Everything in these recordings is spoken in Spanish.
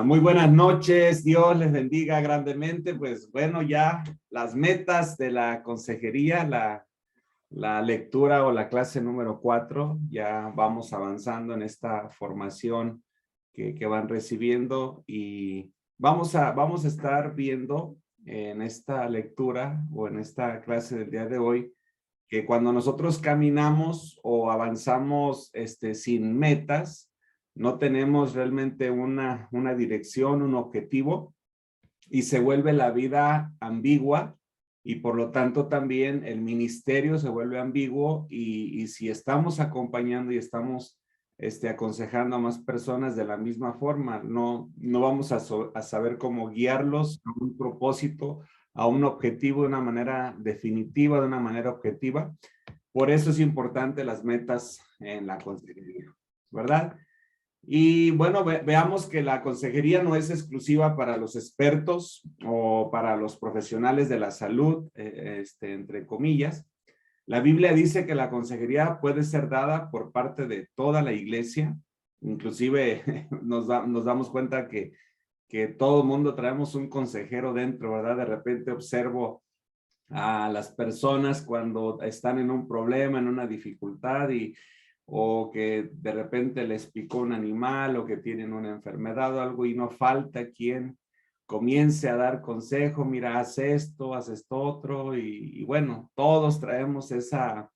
Muy buenas noches, Dios les bendiga grandemente. Pues bueno, ya las metas de la consejería, la lectura o la clase número 4, ya vamos avanzando en esta formación que van recibiendo y vamos a estar viendo en esta lectura o en esta clase del día de hoy que cuando nosotros caminamos o avanzamos sin metas, no tenemos realmente una dirección, un objetivo, y se vuelve la vida ambigua, y por lo tanto también el ministerio se vuelve ambiguo, y si estamos acompañando y estamos aconsejando a más personas de la misma forma, no vamos a saber cómo guiarlos a un propósito, a un objetivo de una manera definitiva, de una manera objetiva. Por eso es importante las metas en la consejería, ¿verdad? Y bueno, veamos que la consejería no es exclusiva para los expertos o para los profesionales de la salud, entre comillas. La Biblia dice que la consejería puede ser dada por parte de toda la iglesia. Inclusive nos damos cuenta que todo el mundo traemos un consejero dentro, ¿verdad? De repente observo a las personas cuando están en un problema, en una dificultad, o que de repente les picó un animal o que tienen una enfermedad o algo, y no falta quien comience a dar consejo: mira, haz esto otro, y bueno, todos traemos esa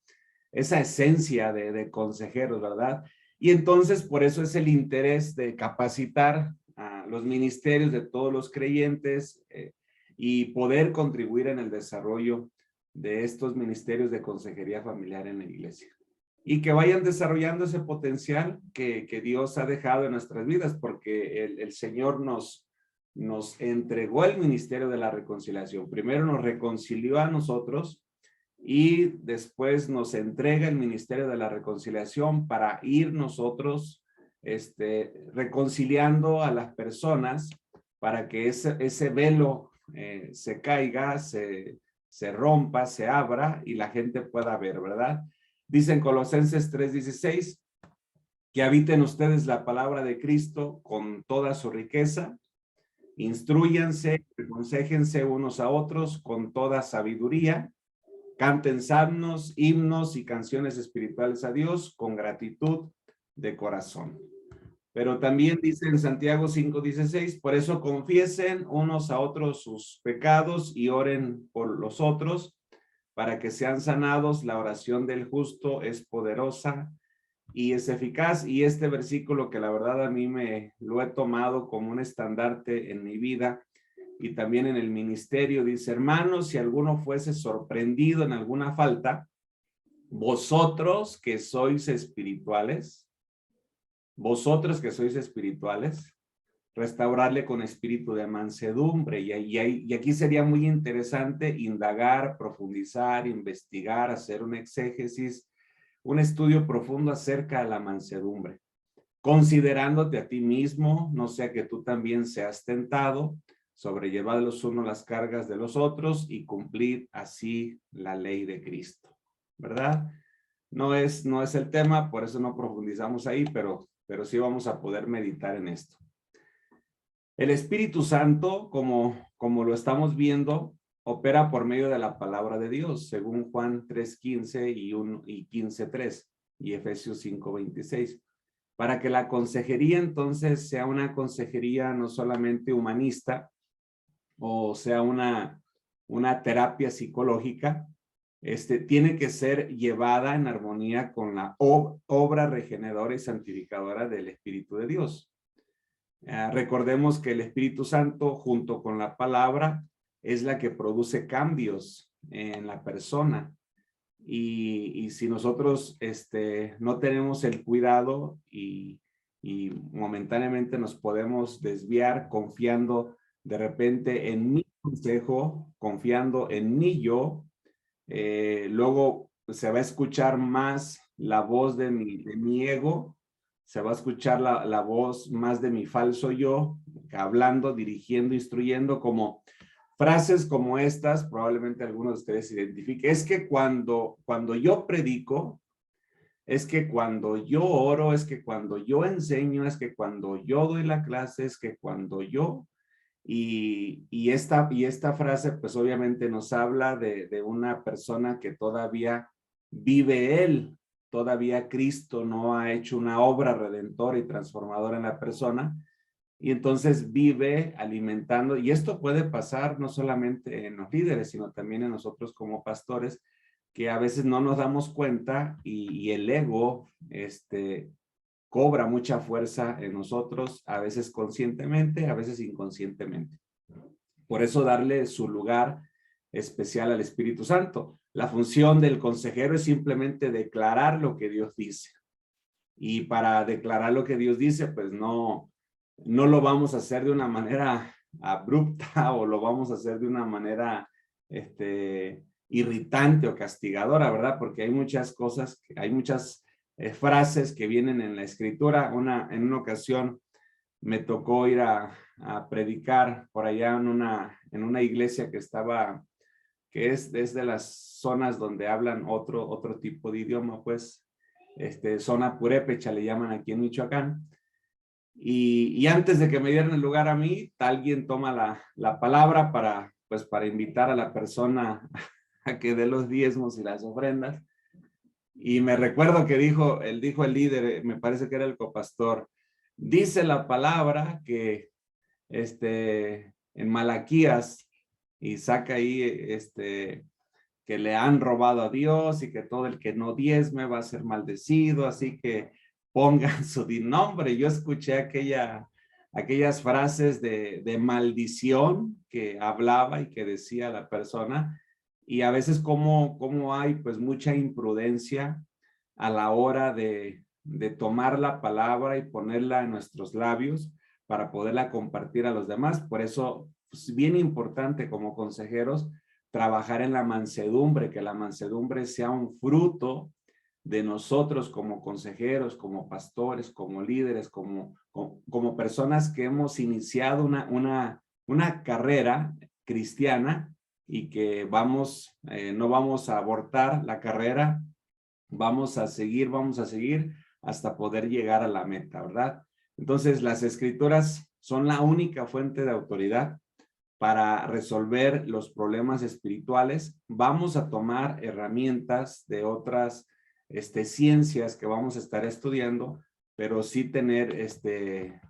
esencia de consejeros, ¿verdad? Y entonces por eso es el interés de capacitar a los ministerios de todos los creyentes, y poder contribuir en el desarrollo de estos ministerios de consejería familiar en la iglesia. Y que vayan desarrollando ese potencial que Dios ha dejado en nuestras vidas, porque el Señor nos entregó el ministerio de la reconciliación. Primero nos reconcilió a nosotros y después nos entrega el ministerio de la reconciliación para ir nosotros reconciliando a las personas, para que ese velo se caiga, se rompa, se abra y la gente pueda ver, ¿verdad? Dice en Colosenses 3:16 que habiten ustedes la palabra de Cristo con toda su riqueza, instrúyanse, aconséjense unos a otros con toda sabiduría, canten salmos, himnos y canciones espirituales a Dios con gratitud de corazón. Pero también dice en Santiago 5:16, por eso confiesen unos a otros sus pecados y oren por los otros para que sean sanados. La oración del justo es poderosa y es eficaz. Y este versículo, que la verdad a mí lo he tomado como un estandarte en mi vida y también en el ministerio, dice: hermanos, si alguno fuese sorprendido en alguna falta, vosotros que sois espirituales, restaurarle con espíritu de mansedumbre. Y aquí sería muy interesante indagar, profundizar, investigar, hacer un exégesis, un estudio profundo acerca de la mansedumbre, considerándote a ti mismo, no sea que tú también seas tentado, sobrellevad los unos las cargas de los otros y cumplir así la ley de Cristo, ¿verdad? No es el tema, por eso no profundizamos ahí, pero sí vamos a poder meditar en esto. El Espíritu Santo, como lo estamos viendo, opera por medio de la palabra de Dios, según Juan 3:15 y 15:3 y Efesios 5:26. Para que la consejería entonces sea una consejería no solamente humanista, o sea una terapia psicológica, tiene que ser llevada en armonía con la obra regeneradora y santificadora del Espíritu de Dios. Recordemos que el Espíritu Santo, junto con la palabra, es la que produce cambios en la persona. Y si nosotros no tenemos el cuidado y momentáneamente nos podemos desviar confiando de repente en mi consejo, confiando en mi yo, luego se va a escuchar más la voz de mi ego, se va a escuchar la voz más de mi falso yo, hablando, dirigiendo, instruyendo, como frases como estas, probablemente algunos de ustedes identifiquen. Es que cuando yo predico, es que cuando yo oro, es que cuando yo enseño, es que cuando yo doy la clase, es que cuando yo... Y esta frase, pues obviamente nos habla de una persona que todavía vive él, todavía Cristo no ha hecho una obra redentora y transformadora en la persona, y entonces vive alimentando, y esto puede pasar no solamente en los líderes, sino también en nosotros como pastores, que a veces no nos damos cuenta y el ego, cobra mucha fuerza en nosotros, a veces conscientemente, a veces inconscientemente. Por eso darle su lugar especial al Espíritu Santo. La función del consejero es simplemente declarar lo que Dios dice. Y para declarar lo que Dios dice, pues no lo vamos a hacer de una manera abrupta o lo vamos a hacer de una manera irritante o castigadora, ¿verdad? Porque hay muchas cosas, hay muchas frases que vienen en la escritura. En una ocasión me tocó ir a predicar por allá en una iglesia que es de las zonas donde hablan otro tipo de idioma, pues, zona purépecha le llaman aquí en Michoacán. Y antes de que me dieran el lugar a mí, alguien toma la palabra para invitar a la persona a que dé los diezmos y las ofrendas. Y me recuerdo que dijo el líder, me parece que era el copastor, dice la palabra que en Malaquías, y saca ahí que le han robado a Dios y que todo el que no diezme va a ser maldecido, así que pongan su nombre. Yo escuché aquellas frases de maldición que hablaba y que decía la persona, y a veces como hay pues mucha imprudencia a la hora de tomar la palabra y ponerla en nuestros labios para poderla compartir a los demás. Por eso es bien importante como consejeros trabajar en la mansedumbre, que la mansedumbre sea un fruto de nosotros como consejeros, como pastores, como líderes, como personas que hemos iniciado una carrera cristiana y que no vamos a abortar la carrera, vamos a seguir hasta poder llegar a la meta, ¿verdad? Entonces, las escrituras son la única fuente de autoridad para resolver los problemas espirituales. Vamos a tomar herramientas de otras ciencias que vamos a estar estudiando, pero sí tener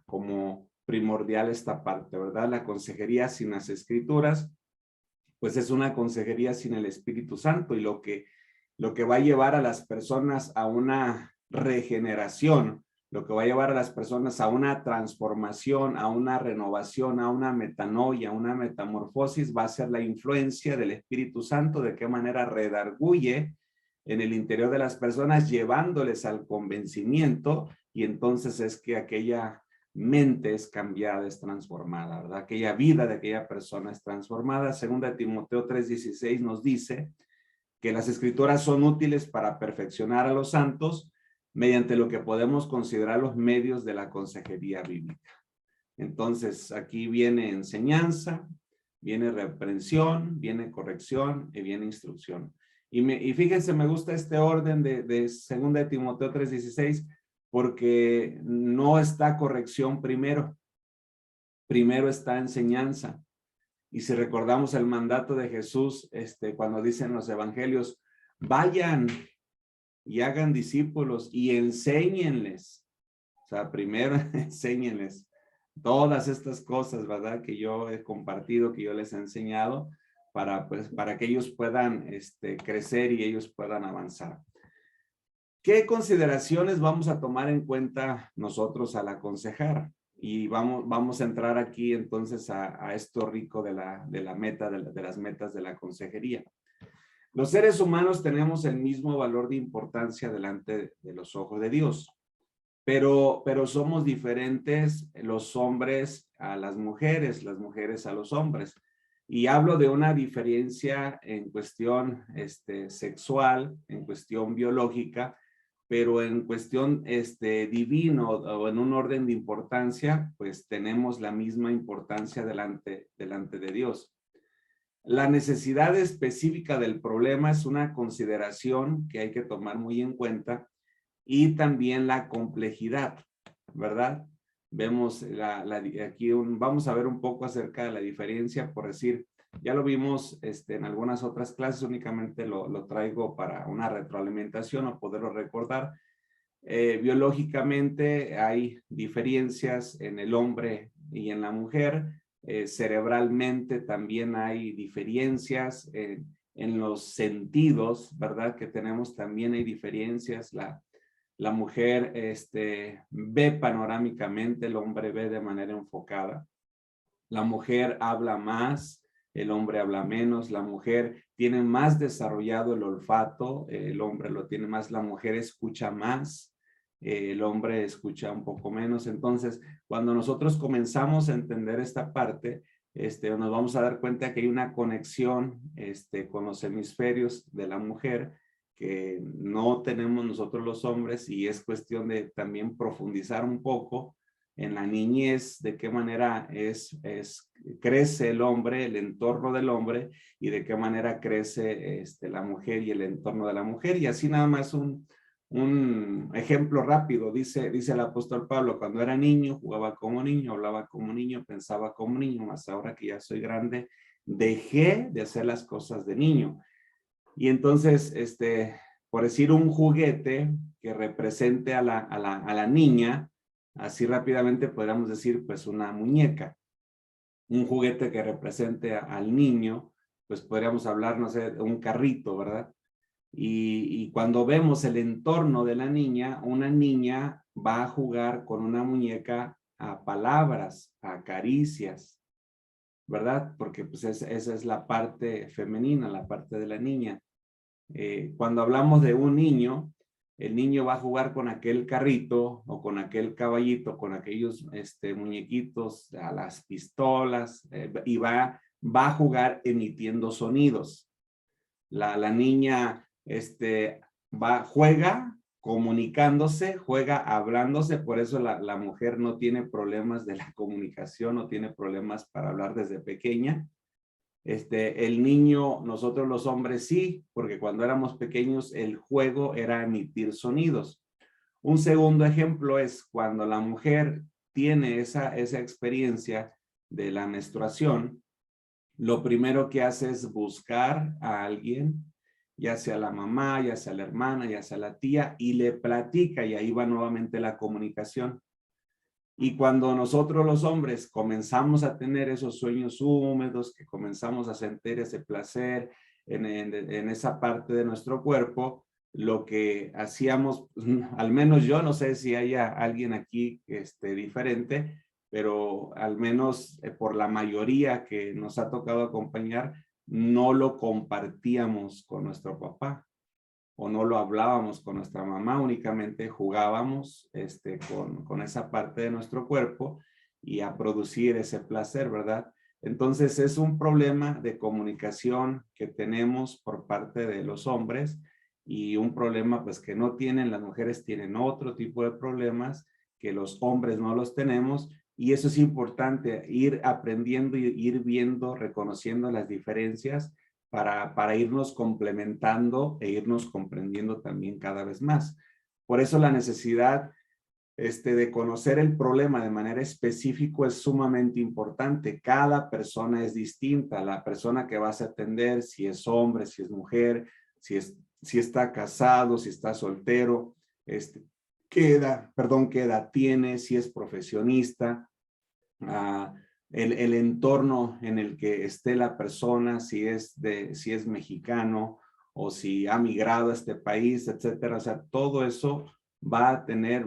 como primordial esta parte, ¿verdad? La consejería sin las escrituras, pues es una consejería sin el Espíritu Santo, y lo que va a llevar a las personas a una regeneración, lo que va a llevar a las personas a una transformación, a una renovación, a una metanoia, a una metamorfosis, va a ser la influencia del Espíritu Santo, de qué manera redarguye en el interior de las personas, llevándoles al convencimiento, y entonces es que aquella mente es cambiada, es transformada, ¿verdad? Aquella vida de aquella persona es transformada. Segunda de Timoteo 3:16 nos dice que las escrituras son útiles para perfeccionar a los santos mediante lo que podemos considerar los medios de la consejería bíblica. Entonces, aquí viene enseñanza, viene reprensión, viene corrección y viene instrucción. Y fíjense, me gusta este orden de 2 de Timoteo 3:16, porque no está corrección primero está enseñanza. Y si recordamos el mandato de Jesús, cuando dicen los evangelios, vayan y hagan discípulos y enséñenles. O sea, primero enséñenles todas estas cosas, ¿verdad? Que yo he compartido, que yo les he enseñado, para que ellos puedan crecer y ellos puedan avanzar. ¿Qué consideraciones vamos a tomar en cuenta nosotros al aconsejar? Y vamos a entrar aquí entonces a esto rico de las metas de la consejería. Los seres humanos tenemos el mismo valor de importancia delante de los ojos de Dios, pero somos diferentes los hombres a las mujeres a los hombres. Y hablo de una diferencia en cuestión sexual, en cuestión biológica, pero en cuestión divino o en un orden de importancia, pues tenemos la misma importancia delante de Dios. La necesidad específica del problema es una consideración que hay que tomar muy en cuenta, y también la complejidad, ¿verdad? Vemos aquí, vamos a ver un poco acerca de la diferencia, por decir, ya lo vimos en algunas otras clases, únicamente lo traigo para una retroalimentación o poderlo recordar. Biológicamente hay diferencias en el hombre y en la mujer. Cerebralmente también hay diferencias en los sentidos, ¿verdad? Que tenemos también hay diferencias. La mujer ve panorámicamente, el hombre ve de manera enfocada. La mujer habla más, el hombre habla menos. La mujer tiene más desarrollado el olfato, el hombre lo tiene más. La mujer escucha más, el hombre escucha un poco menos. Entonces, cuando nosotros comenzamos a entender esta parte, nos vamos a dar cuenta que hay una conexión con los hemisferios de la mujer que no tenemos nosotros los hombres, y es cuestión de también profundizar un poco en la niñez, de qué manera crece el hombre, el entorno del hombre, y de qué manera crece la mujer y el entorno de la mujer. Y así nada más un ejemplo rápido, dice el apóstol Pablo: cuando era niño, jugaba como niño, hablaba como niño, pensaba como niño, mas ahora que ya soy grande, dejé de hacer las cosas de niño. Y entonces, por decir, un juguete que represente a la niña, así rápidamente podríamos decir, pues una muñeca. Un juguete que represente al niño, pues podríamos hablar, no sé, de un carrito, ¿verdad? Y cuando vemos el entorno de la niña, una niña va a jugar con una muñeca a palabras, a caricias, ¿verdad? Porque pues esa es la parte femenina, la parte de la niña. Cuando hablamos de un niño, el niño va a jugar con aquel carrito o con aquel caballito, con aquellos muñequitos, a las pistolas, y va a jugar emitiendo sonidos. La niña juega comunicándose, juega hablándose. Por eso la mujer no tiene problemas de la comunicación, no tiene problemas para hablar desde pequeña. El niño, nosotros los hombres sí, porque cuando éramos pequeños el juego era emitir sonidos. Un segundo ejemplo es cuando la mujer tiene esa experiencia de la menstruación, lo primero que hace es buscar a alguien, ya sea la mamá, ya sea la hermana, ya sea la tía, y le platica, y ahí va nuevamente la comunicación. Y cuando nosotros los hombres comenzamos a tener esos sueños húmedos, que comenzamos a sentir ese placer en esa parte de nuestro cuerpo, lo que hacíamos, al menos yo, no sé si haya alguien aquí diferente, pero al menos por la mayoría que nos ha tocado acompañar, no lo compartíamos con nuestro papá, o no lo hablábamos con nuestra mamá, únicamente jugábamos con esa parte de nuestro cuerpo y a producir ese placer, ¿verdad? Entonces es un problema de comunicación que tenemos por parte de los hombres, y un problema pues que no tienen, las mujeres tienen otro tipo de problemas que los hombres no los tenemos, y eso es importante, ir aprendiendo y ir viendo, reconociendo las diferencias para irnos complementando e irnos comprendiendo también cada vez más. Por eso la necesidad de conocer el problema de manera específica es sumamente importante. Cada persona es distinta. La persona que vas a atender, si es hombre, si es mujer, si está casado, si está soltero, qué edad tiene, si es profesionista, el entorno en el que esté la persona, si es mexicano o si ha migrado a este país, etcétera. O sea, todo eso va a tener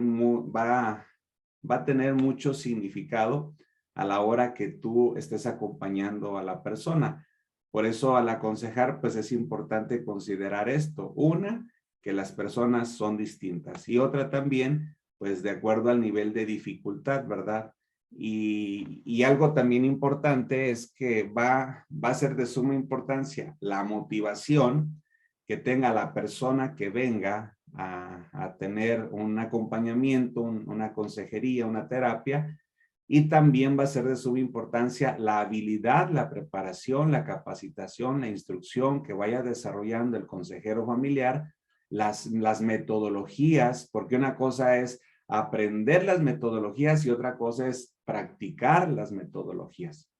mucho significado a la hora que tú estés acompañando a la persona. Por eso al aconsejar, pues es importante considerar esto. Una, que las personas son distintas, y otra también, pues de acuerdo al nivel de dificultad, ¿verdad? Y algo también importante es que va a ser de suma importancia la motivación que tenga la persona que venga a tener un acompañamiento, una consejería, una terapia, y también va a ser de suma importancia la habilidad, la preparación, la capacitación, la instrucción que vaya desarrollando el consejero familiar las metodologías, porque una cosa es aprender las metodologías y otra cosa es practicar las metodologías.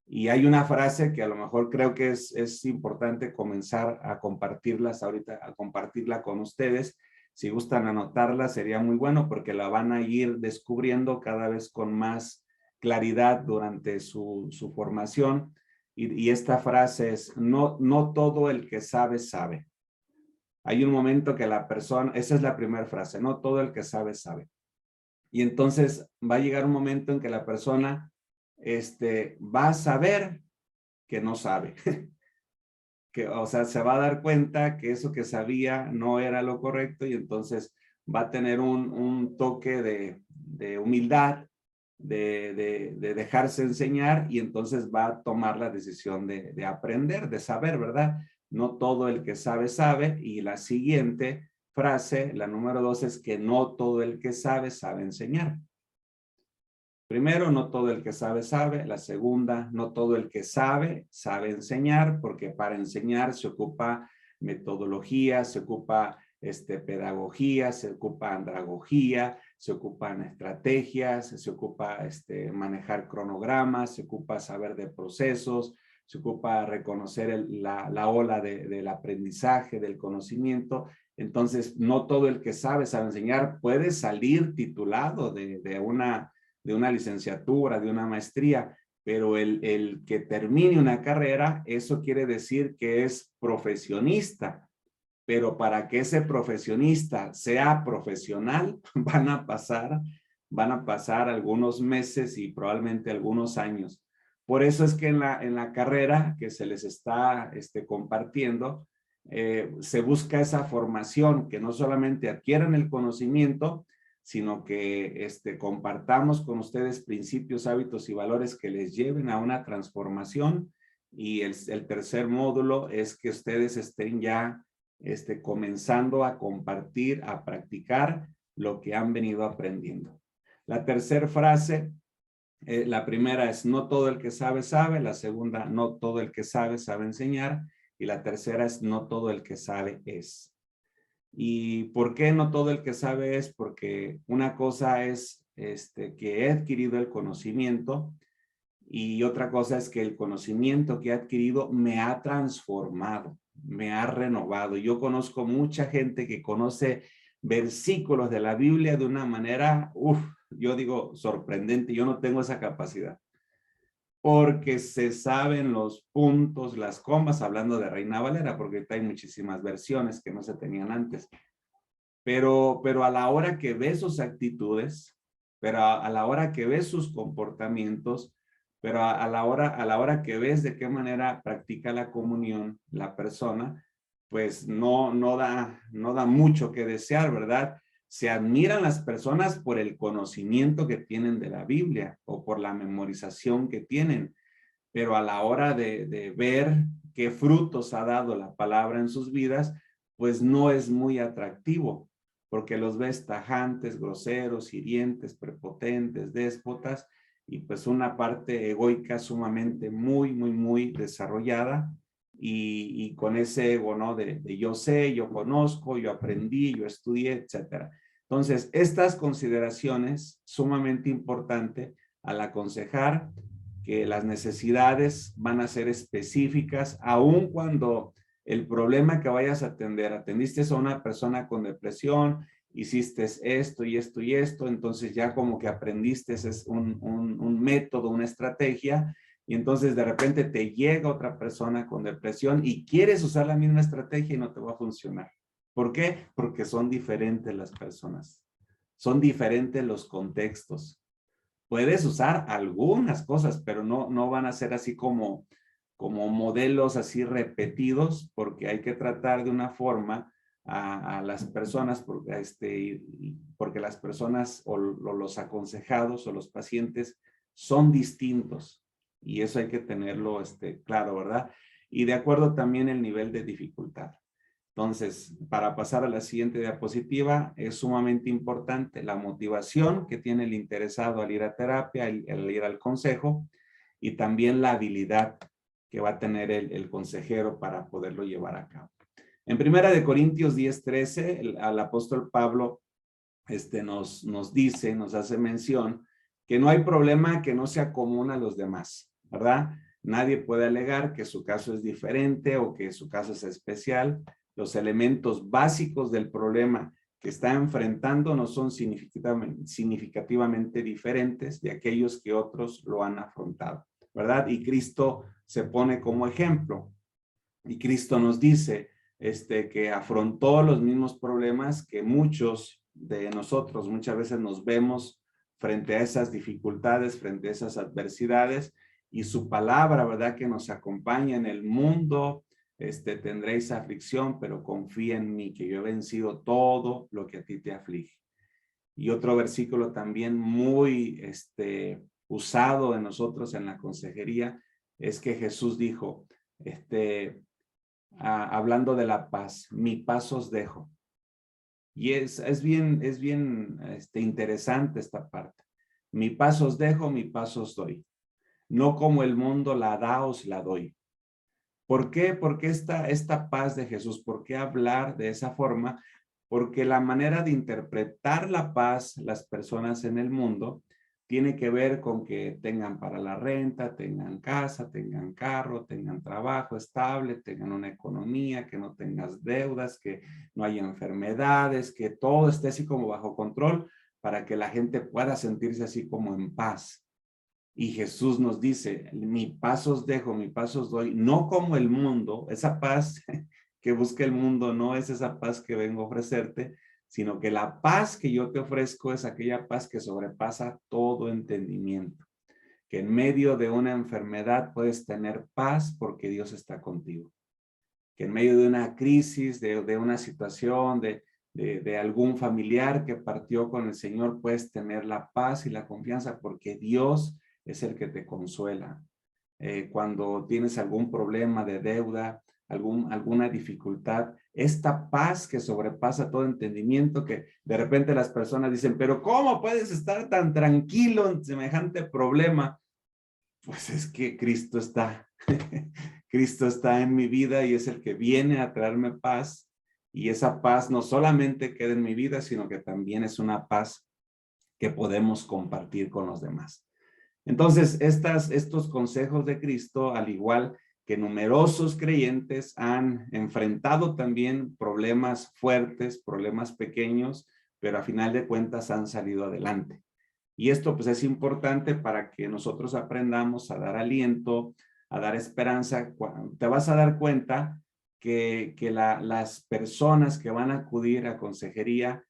Y hay una frase que a lo mejor creo que es importante comenzar a compartirlas ahorita, a compartirla con ustedes. Si gustan anotarla, sería muy bueno porque la van a ir descubriendo cada vez con más claridad durante su formación. Y esta frase es, no todo el que sabe, sabe. Hay un momento que la persona, esa es la primera frase, no todo el que sabe, sabe. Y entonces va a llegar un momento en que la persona va a saber que no sabe. O sea, se va a dar cuenta que eso que sabía no era lo correcto y entonces va a tener un toque de humildad, de dejarse enseñar y entonces va a tomar la decisión de aprender, de saber, ¿verdad? No todo el que sabe, sabe. Y la siguiente frase, la número 2, es que no todo el que sabe, sabe enseñar. Primero, no todo el que sabe, sabe. La segunda, no todo el que sabe, sabe enseñar, porque para enseñar se ocupa metodología, se ocupa pedagogía, se ocupa andragogía, se ocupan estrategias, se ocupa manejar cronogramas, se ocupa saber de procesos, se ocupa reconocer la ola del aprendizaje, del conocimiento. Entonces, no todo el que sabe, sabe enseñar. Puede salir titulado de una licenciatura, de una maestría, pero el que termine una carrera, eso quiere decir que es profesionista. Pero para que ese profesionista sea profesional, van a pasar algunos meses y probablemente algunos años. Por eso es que en la carrera que se les está compartiendo, se busca esa formación, que no solamente adquieran el conocimiento, sino que compartamos con ustedes principios, hábitos y valores que les lleven a una transformación. Y el tercer módulo es que ustedes estén ya comenzando a compartir, a practicar lo que han venido aprendiendo. La tercera frase, la primera es no todo el que sabe, sabe. La segunda, no todo el que sabe, sabe enseñar. Y la tercera es no todo el que sabe es. ¿Y por qué no todo el que sabe es? Porque una cosa es que he adquirido el conocimiento y otra cosa es que el conocimiento que he adquirido me ha transformado, me ha renovado. Yo conozco mucha gente que conoce versículos de la Biblia de una manera, yo digo sorprendente. Yo no tengo esa capacidad. Porque se saben los puntos, las comas, hablando de Reina Valera, porque ahorita hay muchísimas versiones que no se tenían antes. Pero a la hora que ves sus actitudes, pero a la hora que ves sus comportamientos, pero a la hora que ves de qué manera practica la comunión la persona, pues no da mucho que desear, ¿verdad? Se admiran las personas por el conocimiento que tienen de la Biblia o por la memorización que tienen, pero a la hora de ver qué frutos ha dado la palabra en sus vidas, pues no es muy atractivo, porque los ves tajantes, groseros, hirientes, prepotentes, déspotas, y pues una parte egoica sumamente muy desarrollada, y con ese ego, ¿no? De yo sé, yo conozco, yo aprendí, yo estudié, etcétera. Entonces, estas consideraciones sumamente importantes al aconsejar que las necesidades van a ser específicas, aun cuando el problema que vayas a atender, atendiste a una persona con depresión, hiciste esto y esto y esto, entonces ya como que aprendiste es un método, una estrategia, y entonces de repente te llega otra persona con depresión y quieres usar la misma estrategia y no te va a funcionar. ¿Por qué? Porque son diferentes las personas, son diferentes los contextos. Puedes usar algunas cosas, pero no van a ser así como modelos así repetidos, porque hay que tratar de una forma a las personas, porque las personas o los aconsejados o los pacientes son distintos, y eso hay que tenerlo claro, ¿verdad? Y de acuerdo también el nivel de dificultad. Entonces, para pasar a la siguiente diapositiva, es sumamente importante la motivación que tiene el interesado al ir a terapia, al ir al consejo, y también la habilidad que va a tener el consejero para poderlo llevar a cabo. En Primera de Corintios 10:13, al apóstol Pablo nos dice, nos hace mención que no hay problema que no sea común a los demás, ¿verdad? Nadie puede alegar que su caso es diferente o que su caso es especial. Los elementos básicos del problema que está enfrentando no son significativamente diferentes de aquellos que otros lo han afrontado, ¿verdad? Y Cristo se pone como ejemplo. Y Cristo nos dice que afrontó los mismos problemas que muchos de nosotros muchas veces nos vemos frente a esas dificultades, frente a esas adversidades, y su palabra, ¿verdad?, que nos acompaña en el mundo. Tendréis aflicción, pero confía en mí, que yo he vencido todo lo que a ti te aflige. Y otro versículo también muy usado de nosotros en la consejería es que Jesús dijo, hablando de la paz, mi paz os dejo. Y es bien interesante esta parte. Mi paz os dejo, mi paz os doy. No como el mundo la da, os la doy. ¿Por qué? Porque esta paz de Jesús, ¿por qué hablar de esa forma? Porque la manera de interpretar la paz las personas en el mundo tiene que ver con que tengan para la renta, tengan casa, tengan carro, tengan trabajo estable, tengan una economía, que no tengas deudas, que no haya enfermedades, que todo esté así como bajo control para que la gente pueda sentirse así como en paz. Y Jesús nos dice, mi paz os dejo, mi paz os doy, no como el mundo. Esa paz que busca el mundo no es esa paz que vengo a ofrecerte, sino que la paz que yo te ofrezco es aquella paz que sobrepasa todo entendimiento. Que en medio de una enfermedad puedes tener paz porque Dios está contigo. Que en medio de una crisis, de una situación, de algún familiar que partió con el Señor, puedes tener la paz y la confianza porque Dios es el que te consuela. Cuando tienes algún problema de deuda, alguna dificultad, esta paz que sobrepasa todo entendimiento, que de repente las personas dicen, pero ¿cómo puedes estar tan tranquilo en semejante problema? Pues es que Cristo está, Cristo está en mi vida y es el que viene a traerme paz, y esa paz no solamente queda en mi vida, sino que también es una paz que podemos compartir con los demás. Entonces, estos consejos de Cristo, al igual que numerosos creyentes han enfrentado también problemas fuertes, problemas pequeños, pero a final de cuentas han salido adelante. Y esto pues es importante para que nosotros aprendamos a dar aliento, a dar esperanza. Te vas a dar cuenta que las personas que van a acudir a consejería,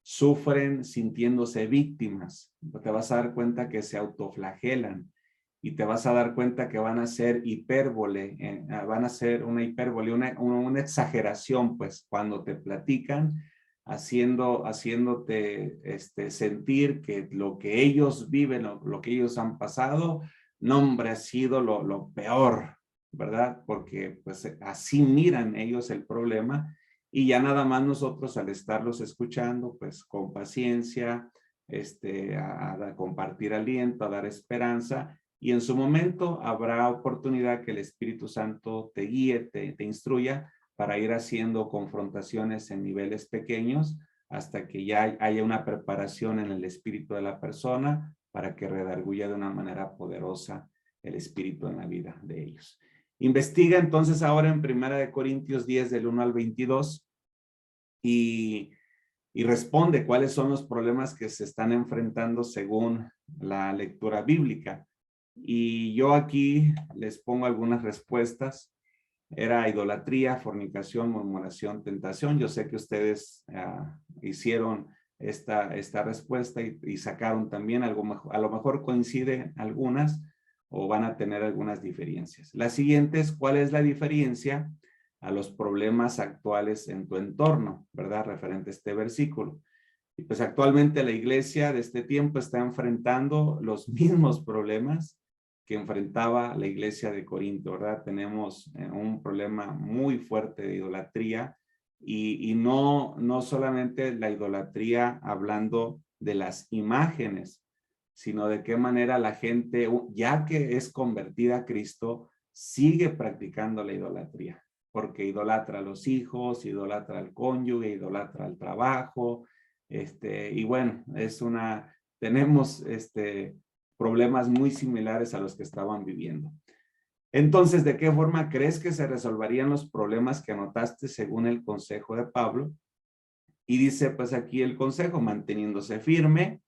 sufren sintiéndose víctimas. Te vas a dar cuenta que se autoflagelan y te vas a dar cuenta que van a ser hipérbole, van a ser una hipérbole, una exageración, pues, cuando te platican, haciéndote sentir que lo que ellos viven, lo que ellos han pasado, no, hombre, ha sido lo peor, ¿verdad? Porque pues así miran ellos el problema. Y ya nada más nosotros al estarlos escuchando, pues con paciencia, a compartir aliento, a dar esperanza, y en su momento habrá oportunidad que el Espíritu Santo te guíe, te instruya para ir haciendo confrontaciones en niveles pequeños hasta que ya haya una preparación en el espíritu de la persona para que redarguya de una manera poderosa el espíritu en la vida de ellos. Investiga entonces ahora en 1 Corintios 10 del 1 al 22 y responde cuáles son los problemas que se están enfrentando según la lectura bíblica. Y yo aquí les pongo algunas respuestas. Era idolatría, fornicación, murmuración, tentación. Yo sé que ustedes hicieron esta respuesta y sacaron también algo, a lo mejor coinciden algunas o van a tener algunas diferencias. La siguiente es, ¿cuál es la diferencia a los problemas actuales en tu entorno, verdad? Referente a este versículo. Y pues actualmente la iglesia de este tiempo está enfrentando los mismos problemas que enfrentaba la iglesia de Corinto, ¿verdad? Tenemos un problema muy fuerte de idolatría y no solamente la idolatría hablando de las imágenes, sino de qué manera la gente, ya que es convertida a Cristo, sigue practicando la idolatría. porque idolatra a los hijos, idolatra al cónyuge, idolatra al trabajo, y bueno, tenemos problemas muy similares a los que estaban viviendo. Entonces, ¿de qué forma crees que se resolverían los problemas que anotaste según el consejo de Pablo? Y dice, pues aquí el consejo, manteniéndose firme,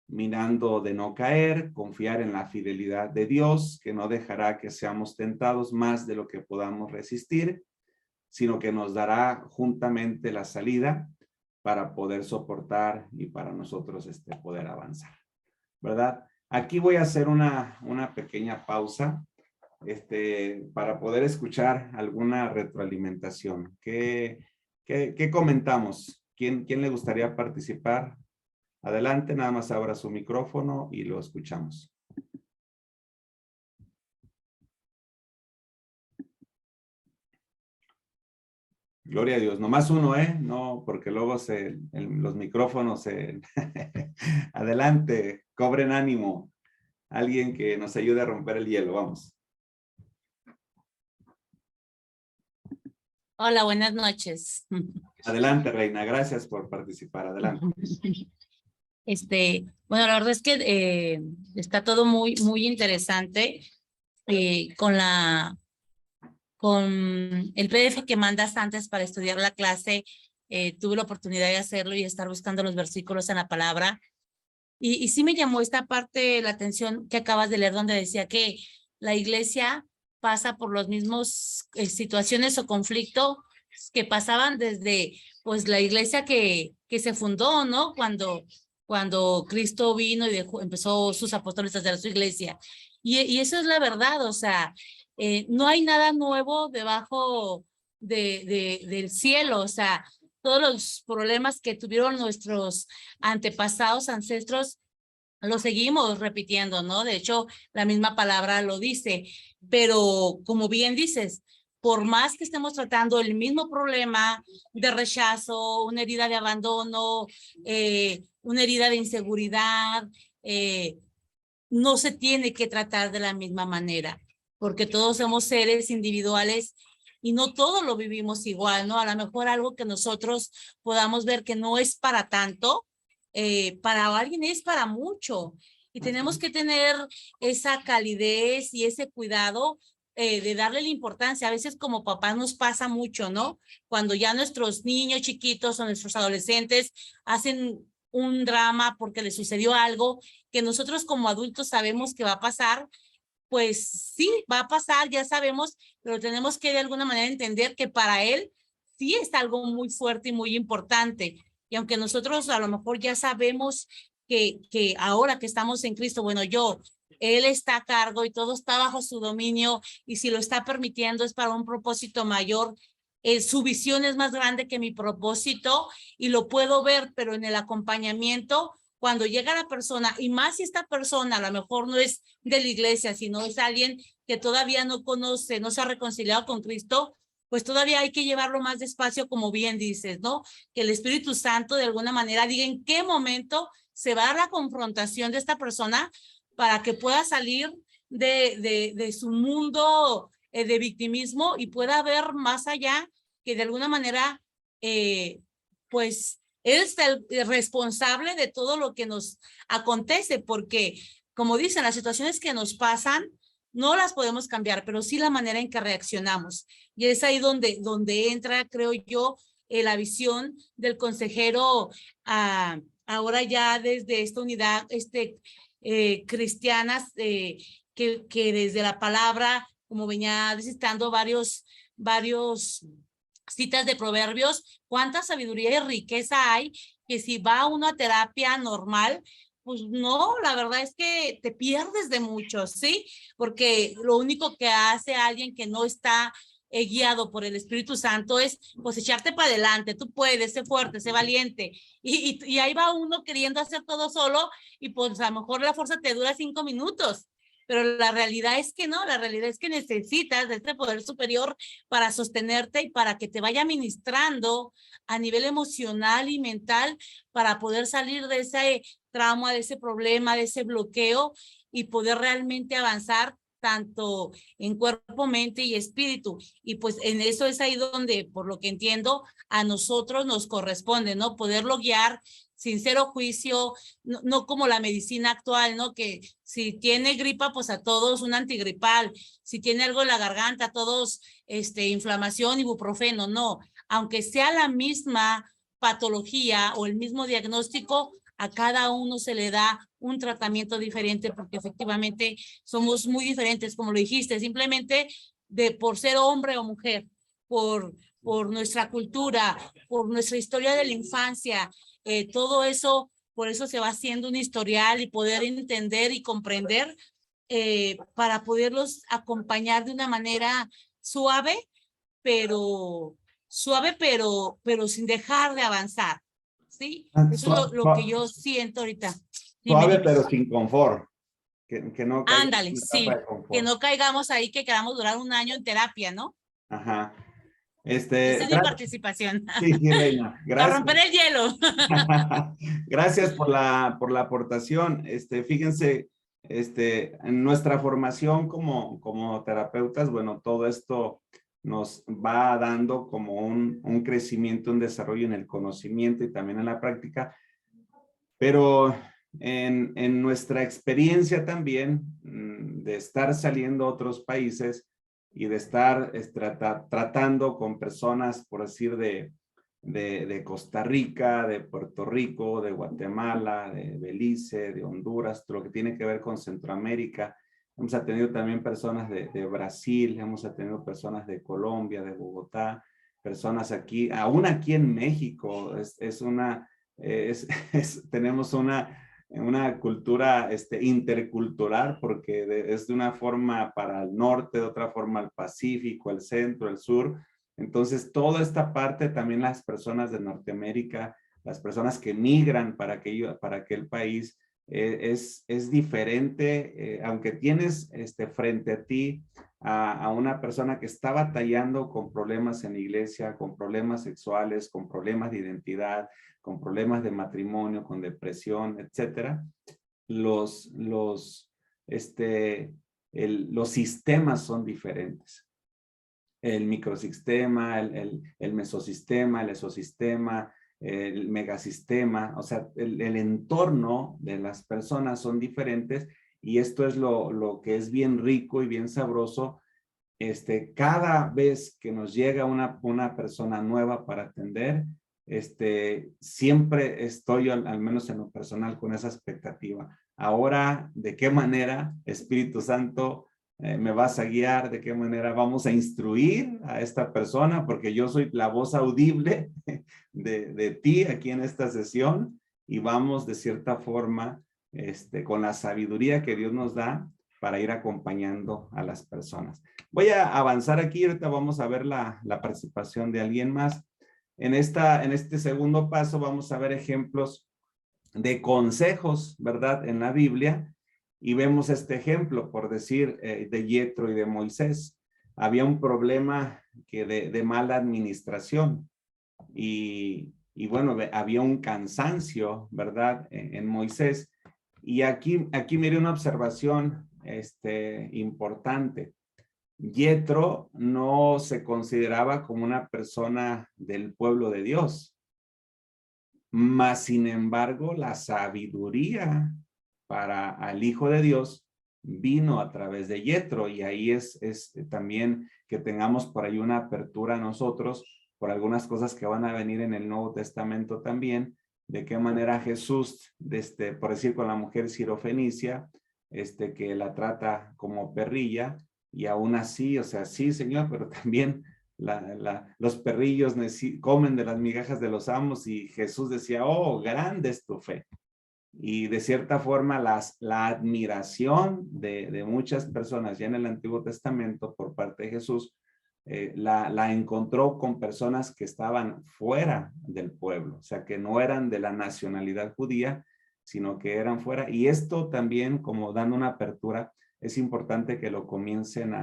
mirando de no caer, confiar en la fidelidad de Dios, que no dejará que seamos tentados más de lo que podamos resistir, sino que nos dará juntamente la salida para poder soportar y para nosotros poder avanzar, ¿verdad? Aquí voy a hacer una pequeña pausa para poder escuchar alguna retroalimentación. ¿Qué comentamos? ¿Quién le gustaría participar? Adelante, nada más abra su micrófono y lo escuchamos. Gloria a Dios. Nomás uno, ¿eh? No, porque luego los micrófonos se... Adelante, cobren ánimo. Alguien que nos ayude a romper el hielo, vamos. Hola, buenas noches. Adelante, Reina. Gracias por participar. Adelante. Bueno, la verdad es que está todo muy, muy interesante con el PDF que mandas antes para estudiar la clase. Tuve la oportunidad de hacerlo y estar buscando los versículos en la palabra. Y sí me llamó esta parte la atención que acabas de leer, donde decía que la iglesia pasa por los mismos situaciones o conflictos que pasaban desde pues la iglesia que se fundó, ¿no? Cuando Cristo vino y empezó sus apóstoles a hacer su iglesia. Y eso es la verdad, o sea, no hay nada nuevo debajo del cielo, o sea, todos los problemas que tuvieron nuestros antepasados, ancestros, lo seguimos repitiendo, ¿no? De hecho, la misma palabra lo dice, pero como bien dices, por más que estemos tratando el mismo problema de rechazo, una herida de abandono, una herida de inseguridad, no se tiene que tratar de la misma manera, porque todos somos seres individuales y no todos lo vivimos igual, ¿no? A lo mejor algo que nosotros podamos ver que no es para tanto, para alguien es para mucho. Y tenemos que tener esa calidez y ese cuidado de darle la importancia. A veces como papás nos pasa mucho, ¿no? Cuando ya nuestros niños chiquitos o nuestros adolescentes hacen un drama porque les sucedió algo que nosotros como adultos sabemos que va a pasar, pues sí, va a pasar, ya sabemos, pero tenemos que de alguna manera entender que para él sí es algo muy fuerte y muy importante. Y aunque nosotros a lo mejor ya sabemos que ahora que estamos en Cristo, bueno, él está a cargo y todo está bajo su dominio y si lo está permitiendo es para un propósito mayor. Su visión es más grande que mi propósito y lo puedo ver, pero en el acompañamiento, cuando llega la persona, y más si esta persona a lo mejor no es de la iglesia, sino es alguien que todavía no conoce, no se ha reconciliado con Cristo, pues todavía hay que llevarlo más despacio, como bien dices, ¿no? Que el Espíritu Santo de alguna manera diga en qué momento se va a dar la confrontación de esta persona para que pueda salir de su mundo de victimismo y pueda ver más allá, que de alguna manera, pues, él es el responsable de todo lo que nos acontece, porque, como dicen, las situaciones que nos pasan no las podemos cambiar, pero sí la manera en que reaccionamos. Y es ahí donde entra, creo yo, la visión del consejero ahora ya desde esta unidad cristianas, que desde la palabra, como venía visitando varios citas de proverbios, cuánta sabiduría y riqueza hay, que si va uno a terapia normal, pues no, la verdad es que te pierdes de mucho, ¿sí? Porque lo único que hace alguien que no está guiado por el Espíritu Santo es pues echarte para adelante, tú puedes, sé fuerte, sé valiente, y ahí va uno queriendo hacer todo solo y pues a lo mejor la fuerza te dura 5 minutos, pero la realidad es que no, la realidad es que necesitas de este poder superior para sostenerte y para que te vaya ministrando a nivel emocional y mental para poder salir de ese trauma, de ese problema, de ese bloqueo y poder realmente avanzar tanto en cuerpo, mente y espíritu. Y pues en eso es ahí donde, por lo que entiendo, a nosotros nos corresponde, ¿no? Poderlo guiar sin cero juicio, no como la medicina actual, ¿no? Que si tiene gripa, pues a todos un antigripal, si tiene algo en la garganta, a todos inflamación, ibuprofeno, no. Aunque sea la misma patología o el mismo diagnóstico, a cada uno se le da un tratamiento diferente porque efectivamente somos muy diferentes, como lo dijiste, simplemente por ser hombre o mujer, por nuestra cultura, por nuestra historia de la infancia, todo eso, por eso se va haciendo un historial y poder entender y comprender para poderlos acompañar de una manera suave, pero sin dejar de avanzar, ¿sí? Eso es lo que yo siento ahorita. Dime, Suave, dime. pero sin confort. Que no caiga en Ándale, una etapa sí, de que confort. no caigamos ahí, que queramos durar un año en terapia, ¿no? Ajá. Esa es mi participación. Sí, sí, Reina. Para Gracias. romper el hielo. Gracias por la aportación. Fíjense, en nuestra formación como terapeutas, bueno, todo esto nos va dando como un crecimiento, un desarrollo en el conocimiento y también en la práctica, pero en nuestra experiencia también de estar saliendo a otros países y de estar tratando con personas, por decir, de Costa Rica, de Puerto Rico, de Guatemala, de Belice, de Honduras, todo lo que tiene que ver con Centroamérica. Hemos atendido también personas de Brasil, hemos atendido personas de Colombia, de Bogotá, personas aquí, aún aquí en México, tenemos una cultura intercultural porque es de una forma para el norte, de otra forma al Pacífico, el centro, el sur. Entonces, toda esta parte, también las personas de Norteamérica, las personas que migran para aquel país, es diferente, aunque tienes frente a ti a una persona que está batallando con problemas en la iglesia, con problemas sexuales, con problemas de identidad, con problemas de matrimonio, con depresión, etcétera. Los sistemas son diferentes. El microsistema, el mesosistema, el exosistema, el megasistema, o sea, el entorno de las personas son diferentes y esto es lo que es bien rico y bien sabroso. Cada vez que nos llega una persona nueva para atender, siempre estoy, al menos en lo personal, con esa expectativa. Ahora, ¿de qué manera, Espíritu Santo, me vas a guiar? ¿De qué manera vamos a instruir a esta persona? Porque yo soy la voz audible de ti aquí en esta sesión y vamos de cierta forma, con la sabiduría que Dios nos da para ir acompañando a las personas. Voy a avanzar aquí, ahorita vamos a ver la participación de alguien más. En este segundo paso vamos a ver ejemplos de consejos, ¿verdad? En la Biblia, y vemos este ejemplo, por decir, de Yetro y de Moisés. Había un problema de mala administración y bueno, había un cansancio, ¿verdad? En Moisés. Y aquí mire una observación importante. Yetro no se consideraba como una persona del pueblo de Dios, mas sin embargo la sabiduría para al Hijo de Dios vino a través de Yetro, y ahí es también que tengamos por ahí una apertura a nosotros por algunas cosas que van a venir en el Nuevo Testamento también, de qué manera Jesús, por decir, con la mujer sirofenicia, que la trata como perrilla, y aún así, o sea, sí, Señor, pero también los perrillos comen de las migajas de los amos, y Jesús decía, oh, grande es tu fe. Y de cierta forma la admiración de muchas personas ya en el Antiguo Testamento por parte de Jesús, la encontró con personas que estaban fuera del pueblo, o sea, que no eran de la nacionalidad judía, sino que eran fuera. Y esto también, como dando una apertura, es importante que lo comiencen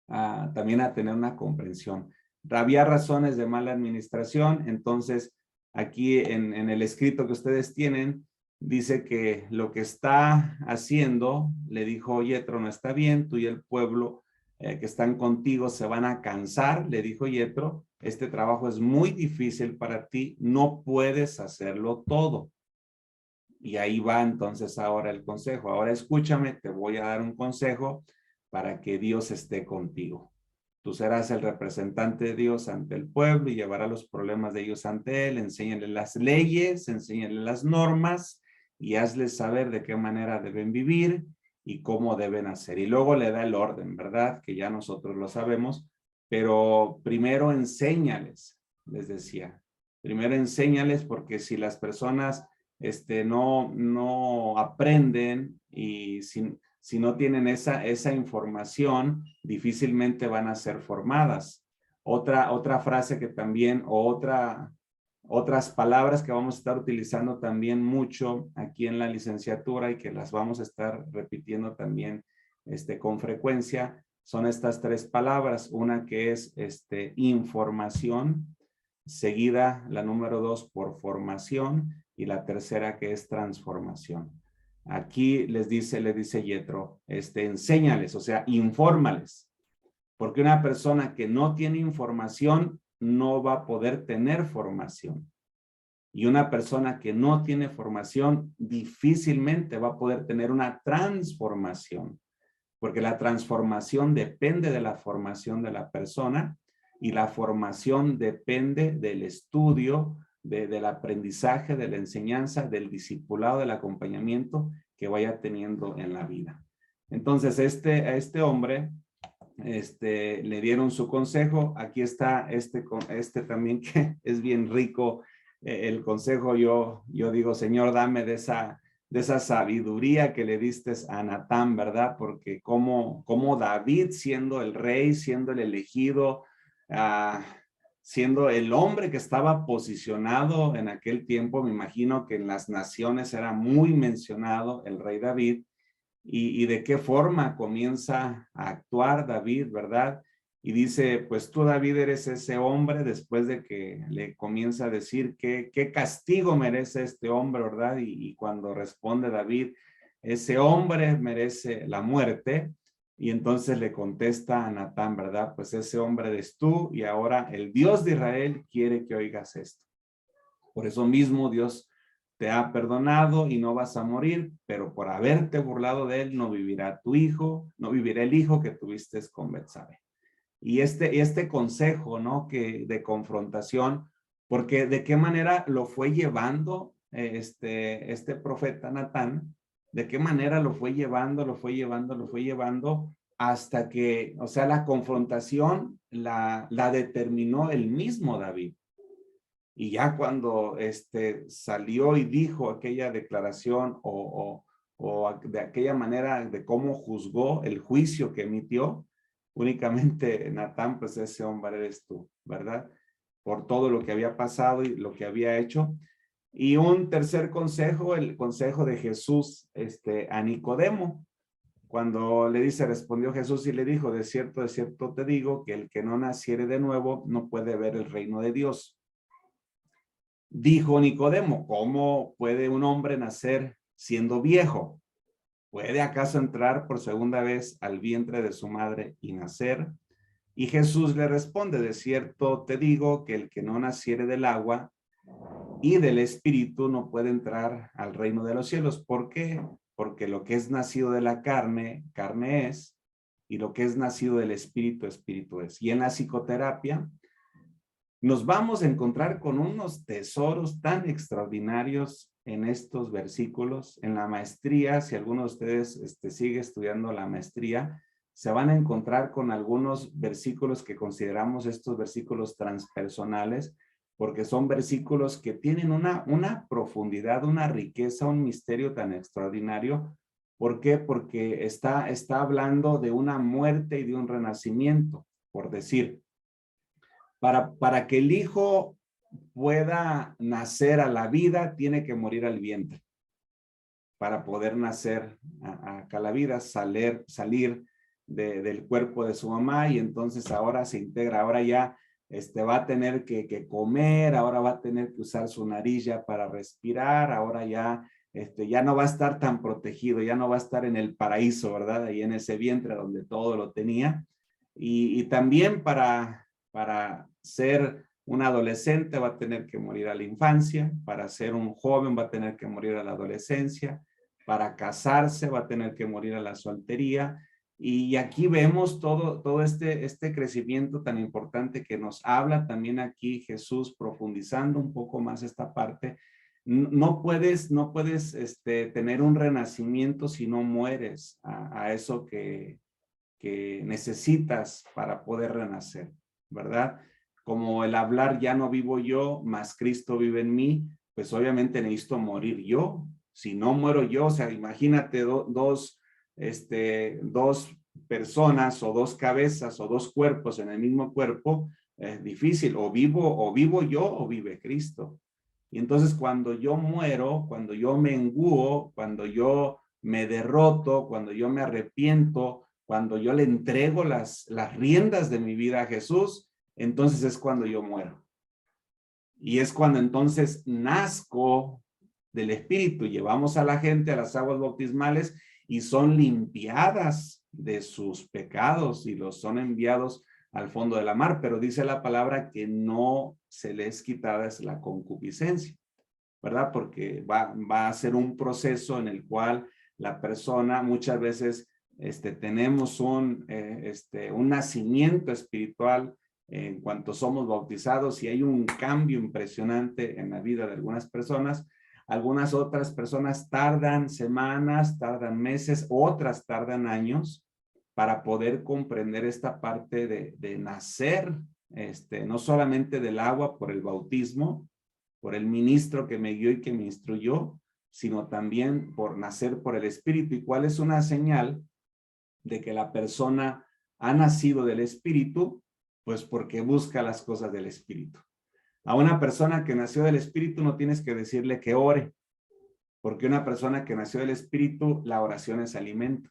también a tener una comprensión. Había razones de mala administración, entonces aquí en el escrito que ustedes tienen, dice que lo que está haciendo, le dijo Yetro, no está bien, tú y el pueblo que están contigo se van a cansar, le dijo Yetro, este trabajo es muy difícil para ti, no puedes hacerlo todo. Y ahí va entonces ahora el consejo. Ahora escúchame, te voy a dar un consejo para que Dios esté contigo. Tú serás el representante de Dios ante el pueblo y llevará los problemas de ellos ante él. Enséñale las leyes, enséñale las normas y hazles saber de qué manera deben vivir y cómo deben hacer. Y luego le da el orden, ¿verdad? Que ya nosotros lo sabemos, pero primero enséñales, les decía. Primero enséñales porque si las personas no aprenden y si no tienen esa información, difícilmente van a ser formadas. Otra frase que también, otras palabras que vamos a estar utilizando también mucho aquí en la licenciatura y que las vamos a estar repitiendo también con frecuencia, son estas tres palabras. Una que es información, seguida la número 2 por formación y la tercera que es transformación. Aquí le dice Yetro, enséñales, o sea, infórmales, porque una persona que no tiene información no va a poder tener formación. Y una persona que no tiene formación difícilmente va a poder tener una transformación, porque la transformación depende de la formación de la persona y la formación depende del estudio, del aprendizaje, de la enseñanza, del discipulado, del acompañamiento que vaya teniendo en la vida. Entonces, a este hombre le dieron su consejo. Aquí está este también que es bien rico. El consejo, yo digo, Señor, dame de esa sabiduría que le diste a Natán, ¿verdad? Porque como David, siendo el rey, siendo el elegido, siendo el hombre que estaba posicionado en aquel tiempo, me imagino que en las naciones era muy mencionado el rey David, y de qué forma comienza a actuar David, ¿verdad? Y dice, pues tú, David, eres ese hombre, después de que le comienza a decir qué castigo merece este hombre, ¿verdad? Y cuando responde David, ese hombre merece la muerte. Y entonces le contesta a Natán, ¿verdad? Pues ese hombre eres tú y ahora el Dios de Israel quiere que oigas esto. Por eso mismo Dios te ha perdonado y no vas a morir, pero por haberte burlado de él no vivirá tu hijo, no vivirá el hijo que tuviste con Betsabe. Y este consejo, ¿no? De confrontación, porque de qué manera lo fue llevando este profeta Natán, de qué manera lo fue llevando hasta que, o sea, la confrontación la determinó el mismo David. Y ya cuando salió y dijo aquella declaración o de aquella manera de cómo juzgó el juicio que emitió, únicamente Natán, pues ese hombre eres tú, ¿verdad? Por todo lo que había pasado y lo que había hecho. Y un tercer consejo, el consejo de Jesús a Nicodemo. Cuando le dice, respondió Jesús y le dijo, de cierto te digo que el que no naciere de nuevo no puede ver el reino de Dios. Dijo Nicodemo, ¿cómo puede un hombre nacer siendo viejo? ¿Puede acaso entrar por segunda vez al vientre de su madre y nacer? Y Jesús le responde, de cierto te digo que el que no naciere del agua y del espíritu no puede entrar al reino de los cielos. ¿Por qué? Porque lo que es nacido de la carne, carne es, y lo que es nacido del espíritu, espíritu es. Y en la psicoterapia nos vamos a encontrar con unos tesoros tan extraordinarios en estos versículos. En la maestría, si alguno de ustedes sigue estudiando la maestría, se van a encontrar con algunos versículos que consideramos estos versículos transpersonales, porque son versículos que tienen una profundidad, una riqueza, un misterio tan extraordinario. ¿Por qué? Porque está hablando de una muerte y de un renacimiento, por decir. Para que el hijo pueda nacer a la vida, tiene que morir al vientre. Para poder nacer acá a la vida, salir del cuerpo de su mamá, y entonces ahora se integra, ahora ya va a tener que comer, ahora va a tener que usar su nariz ya para respirar, ahora ya ya no va a estar tan protegido, ya no va a estar en el paraíso, ¿verdad? Ahí en ese vientre donde todo lo tenía. Y también para ser un adolescente va a tener que morir a la infancia, para ser un joven va a tener que morir a la adolescencia, para casarse va a tener que morir a la soltería. Y aquí vemos todo este crecimiento tan importante que nos habla también aquí Jesús, profundizando un poco más esta parte. No puedes tener un renacimiento si no mueres a eso que necesitas para poder renacer, ¿verdad? Como el hablar ya no vivo yo, más Cristo vive en mí, pues obviamente necesito morir yo. Si no muero yo, o sea, imagínate dos personas o dos cabezas o dos cuerpos en el mismo cuerpo, es difícil, o vivo yo o vive Cristo. Y entonces cuando yo muero, cuando yo menguo, cuando yo me derroto, cuando yo me arrepiento, cuando yo le entrego las riendas de mi vida a Jesús, entonces es cuando yo muero. Y es cuando entonces nazco del Espíritu. Llevamos a la gente a las aguas bautismales y son limpiadas de sus pecados y los son enviados al fondo de la mar, pero dice la palabra que no se les quitada es la concupiscencia, ¿verdad? Porque va a ser un proceso en el cual la persona muchas veces tenemos un nacimiento espiritual en cuanto somos bautizados y hay un cambio impresionante en la vida de algunas personas. Algunas otras personas tardan semanas, tardan meses, otras tardan años para poder comprender esta parte de nacer, no solamente del agua por el bautismo, por el ministro que me guió y que me instruyó, sino también por nacer por el Espíritu. ¿Y cuál es una señal de que la persona ha nacido del Espíritu? Pues porque busca las cosas del Espíritu. A una persona que nació del Espíritu no tienes que decirle que ore, porque una persona que nació del Espíritu, la oración es alimento.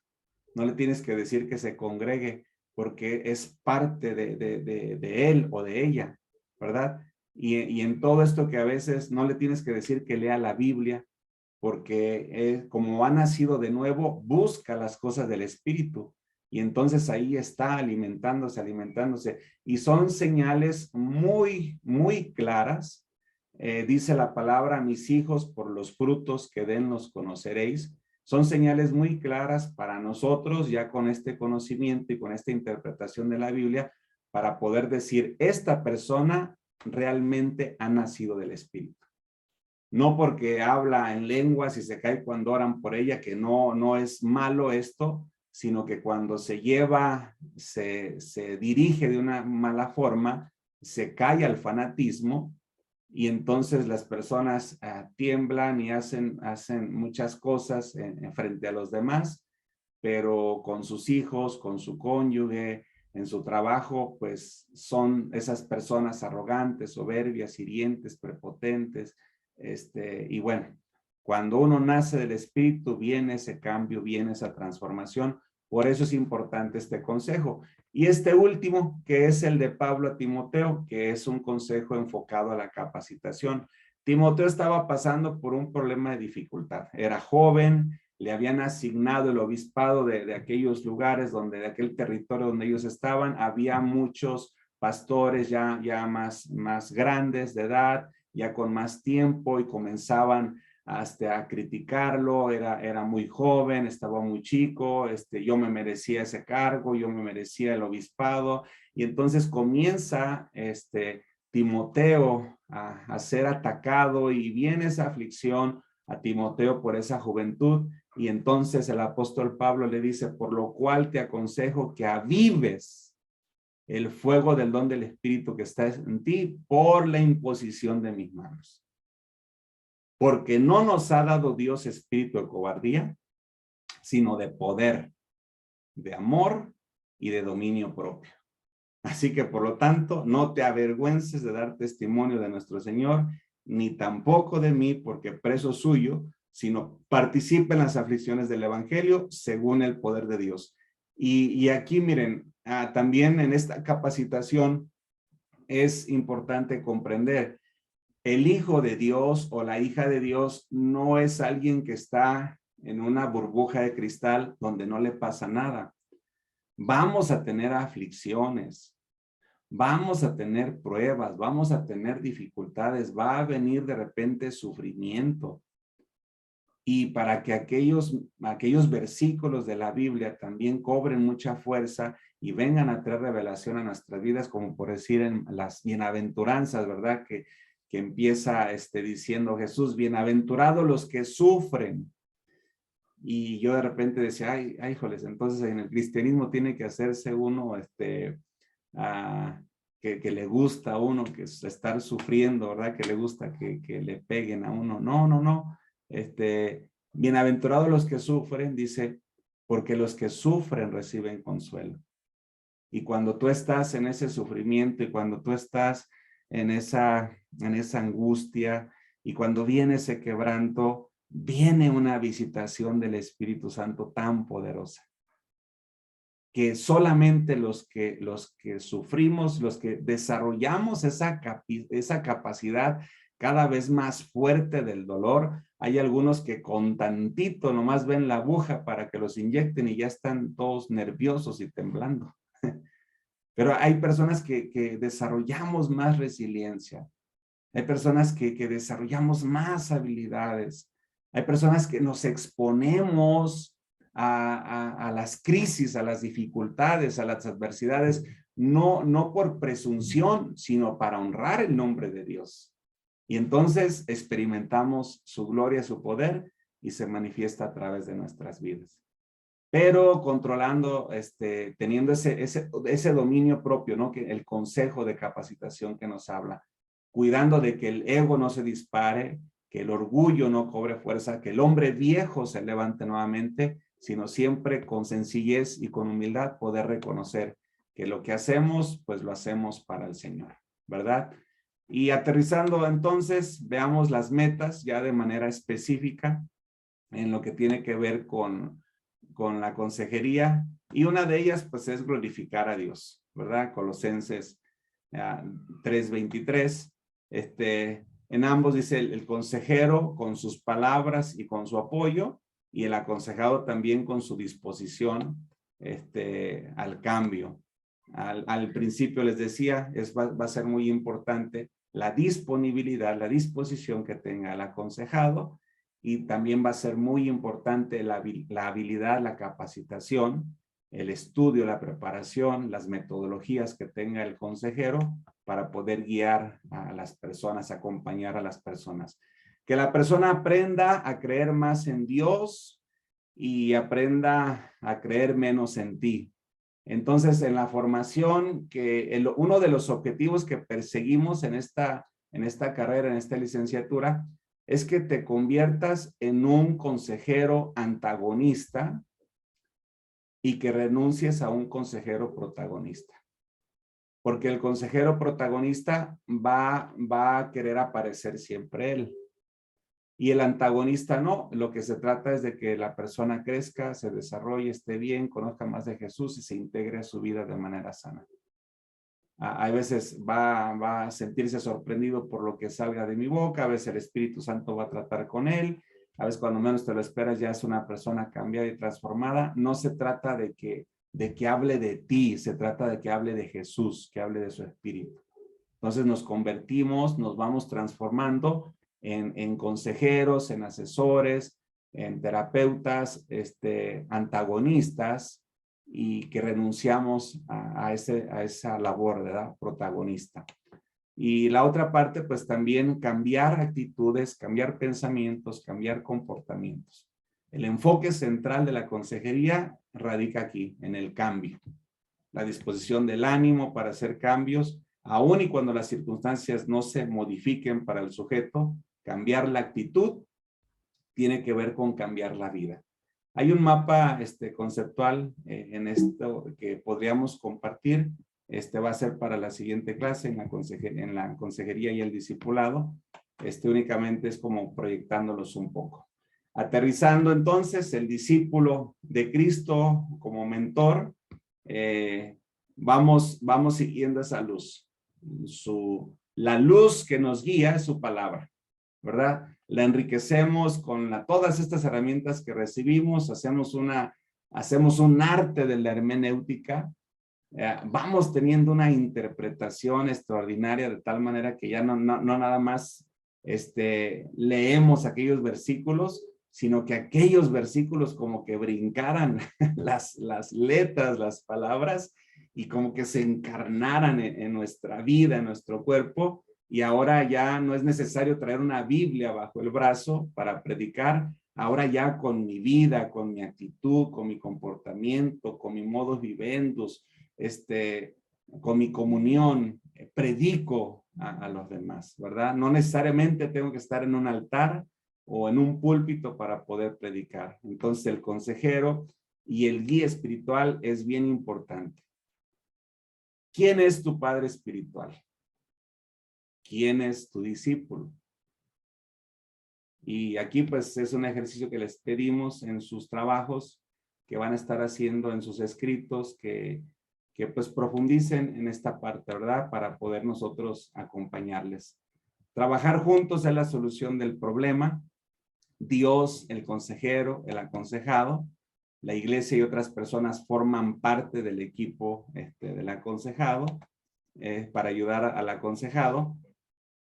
No le tienes que decir que se congregue, porque es parte de él o de ella, ¿verdad? Y en todo esto que a veces no le tienes que decir que lea la Biblia, porque como ha nacido de nuevo, busca las cosas del Espíritu. Y entonces ahí está alimentándose. Y son señales muy, muy claras. Dice la palabra, mis hijos, por los frutos que den los conoceréis. Son señales muy claras para nosotros, ya con este conocimiento y con esta interpretación de la Biblia, para poder decir, esta persona realmente ha nacido del Espíritu. No porque habla en lenguas y se cae cuando oran por ella, que no es malo esto, sino que cuando se dirige de una mala forma, se cae al fanatismo y entonces las personas tiemblan y hacen muchas cosas frente a los demás, pero con sus hijos, con su cónyuge, en su trabajo, pues son esas personas arrogantes, soberbias, hirientes, prepotentes, y bueno, cuando uno nace del Espíritu, viene ese cambio, viene esa transformación. Por eso es importante este consejo. Y este último, que es el de Pablo a Timoteo, que es un consejo enfocado a la capacitación. Timoteo estaba pasando por un problema de dificultad. Era joven, le habían asignado el obispado de aquellos lugares, de aquel territorio donde ellos estaban. Había muchos pastores ya más grandes de edad, ya con más tiempo, y comenzaban hasta a criticarlo. Era muy joven, estaba muy chico, yo me merecía ese cargo, yo me merecía el obispado, y entonces comienza Timoteo a ser atacado, y viene esa aflicción a Timoteo por esa juventud, y entonces el apóstol Pablo le dice, por lo cual te aconsejo que avives el fuego del don del Espíritu que está en ti por la imposición de mis manos. Porque no nos ha dado Dios espíritu de cobardía, sino de poder, de amor y de dominio propio. Así que por lo tanto, no te avergüences de dar testimonio de nuestro Señor, ni tampoco de mí, porque preso suyo, sino participa en las aflicciones del Evangelio según el poder de Dios. Y aquí miren, también en esta capacitación es importante comprender el hijo de Dios o la hija de Dios no es alguien que está en una burbuja de cristal donde no le pasa nada. Vamos a tener aflicciones, vamos a tener pruebas, vamos a tener dificultades, va a venir de repente sufrimiento. Y para que aquellos versículos de la Biblia también cobren mucha fuerza y vengan a traer revelación a nuestras vidas, como por decir en las bienaventuranzas, ¿verdad? Que empieza diciendo Jesús, bienaventurados los que sufren. Y yo de repente decía, ay, híjoles, entonces en el cristianismo tiene que hacerse uno, que le gusta a uno, que es estar sufriendo, ¿verdad? Que le gusta que le peguen a uno. No, no, no. Bienaventurados los que sufren, dice, porque los que sufren reciben consuelo. Y cuando tú estás en ese sufrimiento y cuando tú estás en esa angustia y cuando viene ese quebranto, viene una visitación del Espíritu Santo tan poderosa que solamente los que sufrimos, los que desarrollamos esa capacidad cada vez más fuerte del dolor. Hay algunos que con tantito nomás ven la aguja para que los inyecten y ya están todos nerviosos y temblando. Pero hay personas que desarrollamos más resiliencia. Hay personas que desarrollamos más habilidades. Hay personas que nos exponemos a las crisis, a las dificultades, a las adversidades, no por presunción, sino para honrar el nombre de Dios. Y entonces experimentamos su gloria, su poder, y se manifiesta a través de nuestras vidas. Pero controlando, teniendo ese dominio propio, ¿no? Que el consejo de capacitación que nos habla, cuidando de que el ego no se dispare, que el orgullo no cobre fuerza, que el hombre viejo se levante nuevamente, sino siempre con sencillez y con humildad poder reconocer que lo que hacemos, pues lo hacemos para el Señor, ¿verdad? Y aterrizando entonces, veamos las metas ya de manera específica en lo que tiene que ver con la consejería, y una de ellas pues es glorificar a Dios, ¿verdad? Colosenses 3:23, en ambos dice el consejero con sus palabras y con su apoyo, y el aconsejado también con su disposición al cambio. Al principio les decía, va a ser muy importante la disponibilidad, la disposición que tenga el aconsejado, y también va a ser muy importante la habilidad, la capacitación, el estudio, la preparación, las metodologías que tenga el consejero para poder guiar a las personas, acompañar a las personas. Que la persona aprenda a creer más en Dios y aprenda a creer menos en ti. Entonces, en la formación, uno de los objetivos que perseguimos en esta carrera, en esta licenciatura, es que te conviertas en un consejero antagonista y que renuncies a un consejero protagonista. Porque el consejero protagonista va a querer aparecer siempre él. Y el antagonista no. Lo que se trata es de que la persona crezca, se desarrolle, esté bien, conozca más de Jesús y se integre a su vida de manera sana. A veces va a sentirse sorprendido por lo que salga de mi boca, a veces el Espíritu Santo va a tratar con él, a veces cuando menos te lo esperas ya es una persona cambiada y transformada. No se trata de que hable de ti, se trata de que hable de Jesús, que hable de su Espíritu. Entonces nos convertimos, nos vamos transformando en consejeros, en asesores, en terapeutas, antagonistas, y que renunciamos a esa labor, ¿verdad? Protagonista. Y la otra parte, pues también cambiar actitudes, cambiar pensamientos, cambiar comportamientos. El enfoque central de la consejería radica aquí, en el cambio. La disposición del ánimo para hacer cambios, aun y cuando las circunstancias no se modifiquen para el sujeto. Cambiar la actitud tiene que ver con cambiar la vida. Hay un mapa conceptual en esto que podríamos compartir. Va a ser para la siguiente clase en la consejería y el discipulado. Únicamente es como proyectándolos un poco. Aterrizando entonces, el discípulo de Cristo como mentor, vamos siguiendo esa luz. Su La luz que nos guía es su palabra, ¿verdad? La enriquecemos con todas estas herramientas que recibimos, hacemos un arte de la hermenéutica, vamos teniendo una interpretación extraordinaria de tal manera que ya no nada más leemos aquellos versículos, sino que aquellos versículos como que brincaran las letras, las palabras, y como que se encarnaran en nuestra vida, en nuestro cuerpo, y ahora ya no es necesario traer una Biblia bajo el brazo para predicar. Ahora ya con mi vida, con mi actitud, con mi comportamiento, con mi modus vivendus, con mi comunión, predico a los demás, ¿verdad? No necesariamente tengo que estar en un altar o en un púlpito para poder predicar. Entonces el consejero y el guía espiritual es bien importante. ¿Quién es tu padre espiritual? ¿Quién es tu discípulo? Y aquí pues es un ejercicio que les pedimos en sus trabajos, que van a estar haciendo en sus escritos, que pues profundicen en esta parte, ¿verdad? Para poder nosotros acompañarles. Trabajar juntos es la solución del problema. Dios, el consejero, el aconsejado, la iglesia y otras personas forman parte del equipo del aconsejado para ayudar al aconsejado.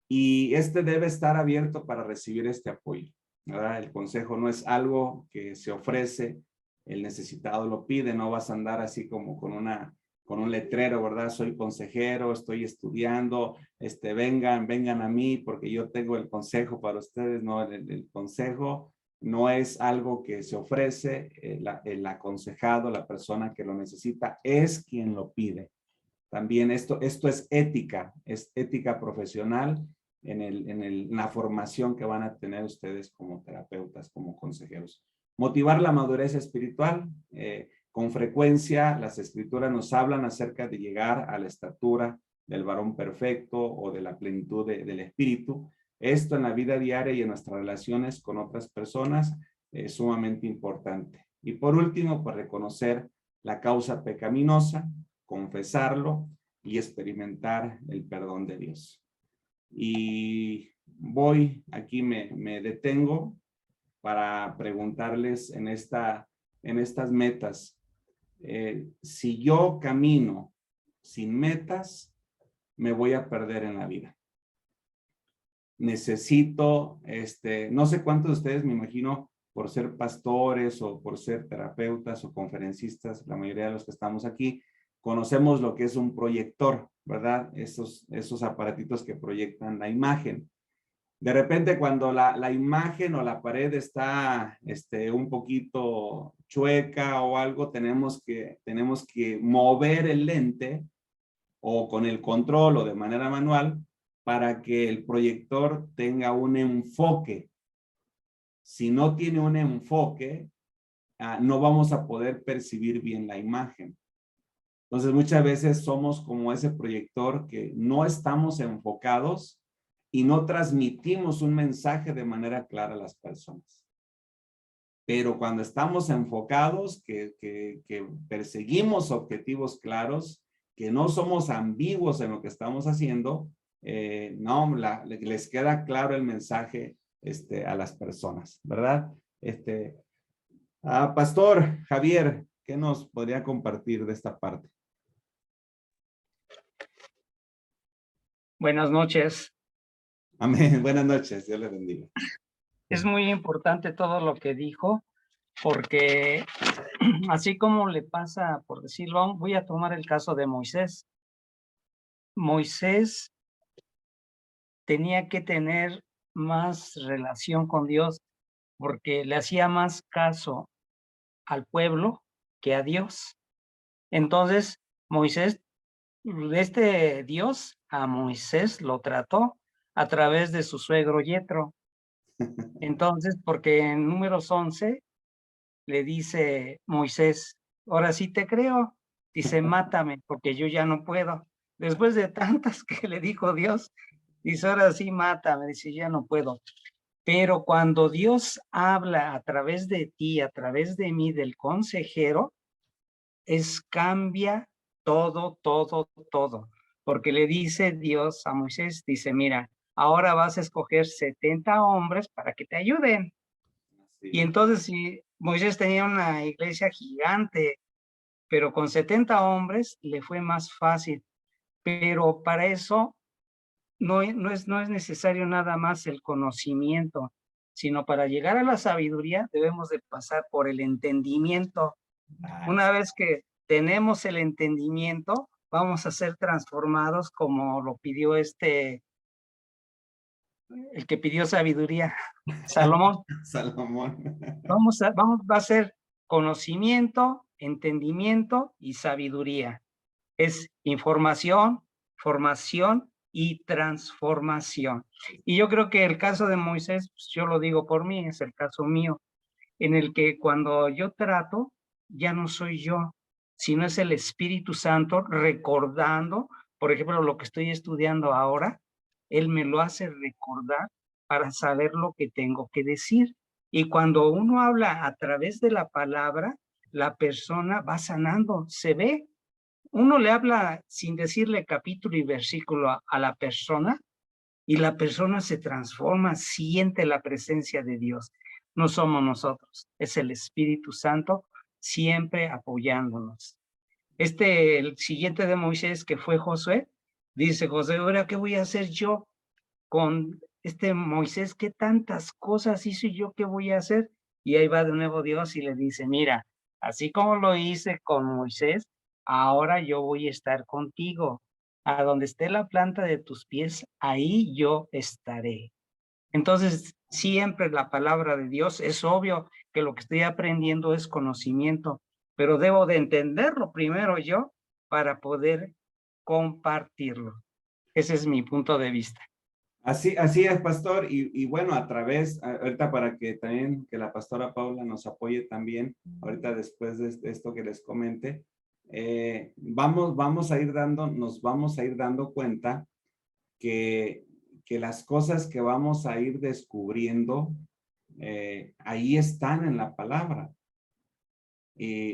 Y debe estar abierto para recibir este apoyo, ¿verdad? El consejo no es algo que se ofrece, el necesitado lo pide, no vas a andar así como con un letrero, ¿verdad? Soy consejero, estoy estudiando, vengan a mí porque yo tengo el consejo para ustedes. No, el consejo no es algo que se ofrece, el aconsejado, la persona que lo necesita, es quien lo pide. También esto es ética profesional en la formación que van a tener ustedes como terapeutas, como consejeros. Motivar la madurez espiritual. Con frecuencia las escrituras nos hablan acerca de llegar a la estatura del varón perfecto o de la plenitud del espíritu. Esto en la vida diaria y en nuestras relaciones con otras personas es sumamente importante. Y por último, pues reconocer la causa pecaminosa, confesarlo y experimentar el perdón de Dios. Y aquí me detengo para preguntarles en estas metas. Si yo camino sin metas, me voy a perder en la vida. Necesito, no sé cuántos de ustedes, me imagino, por ser pastores o por ser terapeutas o conferencistas, la mayoría de los que estamos aquí, conocemos lo que es un proyector, ¿verdad? Esos aparatitos que proyectan la imagen. De repente, cuando la imagen o la pared está un poquito chueca o algo, tenemos que mover el lente o con el control o de manera manual para que el proyector tenga un enfoque. Si no tiene un enfoque, no vamos a poder percibir bien la imagen. Entonces, muchas veces somos como ese proyector que no estamos enfocados y no transmitimos un mensaje de manera clara a las personas. Pero cuando estamos enfocados, que perseguimos objetivos claros, que no somos ambiguos en lo que estamos haciendo, les queda claro el mensaje a las personas, ¿verdad? Pastor Javier, ¿qué nos podría compartir de esta parte? Buenas noches. Amén. Buenas noches. Dios le bendiga. Es muy importante todo lo que dijo, porque así como le pasa, por decirlo, voy a tomar el caso de Moisés. Moisés tenía que tener más relación con Dios porque le hacía más caso al pueblo que a Dios. Entonces, Moisés, Dios a Moisés lo trató a través de su suegro Yetro. Entonces, porque en Números 11 le dice Moisés, ahora sí te creo, dice, mátame porque yo ya no puedo. Después de tantas que le dijo Dios, dice, ahora sí mátame, dice, ya no puedo. Pero cuando Dios habla a través de ti, a través de mí, del consejero, cambia todo, todo, todo. porque le dice Dios a Moisés, dice, mira, ahora vas a escoger 70 hombres para que te ayuden. Y entonces si Moisés tenía una iglesia gigante, pero con 70 hombres le fue más fácil. Pero para eso no es necesario nada más el conocimiento, sino para llegar a la sabiduría debemos de pasar por el entendimiento. Una vez que tenemos el entendimiento, vamos a ser transformados como lo pidió el que pidió sabiduría, Salomón. Salomón. Va a ser conocimiento, entendimiento y sabiduría. Es información, formación y transformación. Y yo creo que el caso de Moisés, pues yo lo digo por mí, es el caso mío, en el que cuando yo trato, ya no soy yo, sino es el Espíritu Santo recordando, por ejemplo, lo que estoy estudiando ahora, Él me lo hace recordar para saber lo que tengo que decir. Y cuando uno habla a través de la palabra, la persona va sanando, se ve. Uno le habla sin decirle capítulo y versículo a la persona y la persona se transforma, siente la presencia de Dios. No somos nosotros, es el Espíritu Santo siempre apoyándonos. El siguiente de Moisés, que fue Josué, dice Josué, ahora qué voy a hacer yo con este Moisés, qué tantas cosas hice yo, qué voy a hacer. Y ahí va de nuevo Dios y le dice, mira, así como lo hice con Moisés, ahora yo voy a estar contigo. A donde esté la planta de tus pies, ahí yo estaré. Entonces, siempre la palabra de Dios, es obvio que lo que estoy aprendiendo es conocimiento, pero debo de entenderlo primero yo para poder compartirlo. Ese es mi punto de vista. Así es, pastor. Y bueno, ahorita para que también que la pastora Paula nos apoye también, ahorita después de esto que les comente, nos vamos a ir dando cuenta que las cosas que vamos a ir descubriendo, ahí están en la palabra.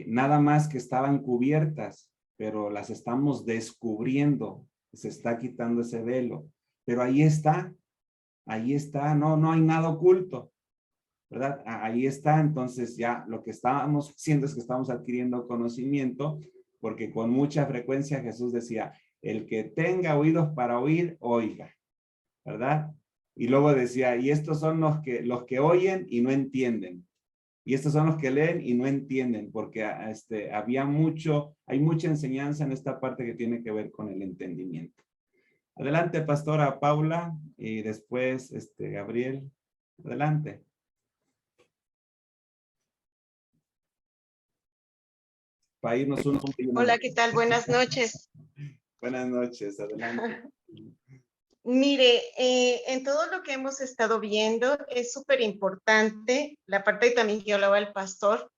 Nada más que estaban cubiertas, pero las estamos descubriendo, se está quitando ese velo, pero ahí está, no hay nada oculto, ¿verdad? Ahí está. Entonces ya lo que estábamos haciendo es que estamos adquiriendo conocimiento, porque con mucha frecuencia Jesús decía, el que tenga oídos para oír, oiga, ¿verdad? Y luego decía, y estos son los que oyen y no entienden. Y estos son los que leen y no entienden, porque hay mucha enseñanza en esta parte que tiene que ver con el entendimiento. Adelante, pastora Paula, y después, Gabriel. Adelante. Para irnos uno. Hola, ¿qué tal? Buenas noches. Buenas noches, adelante. Mire, en todo lo que hemos estado viendo es súper importante la parte también que hablaba el pastor,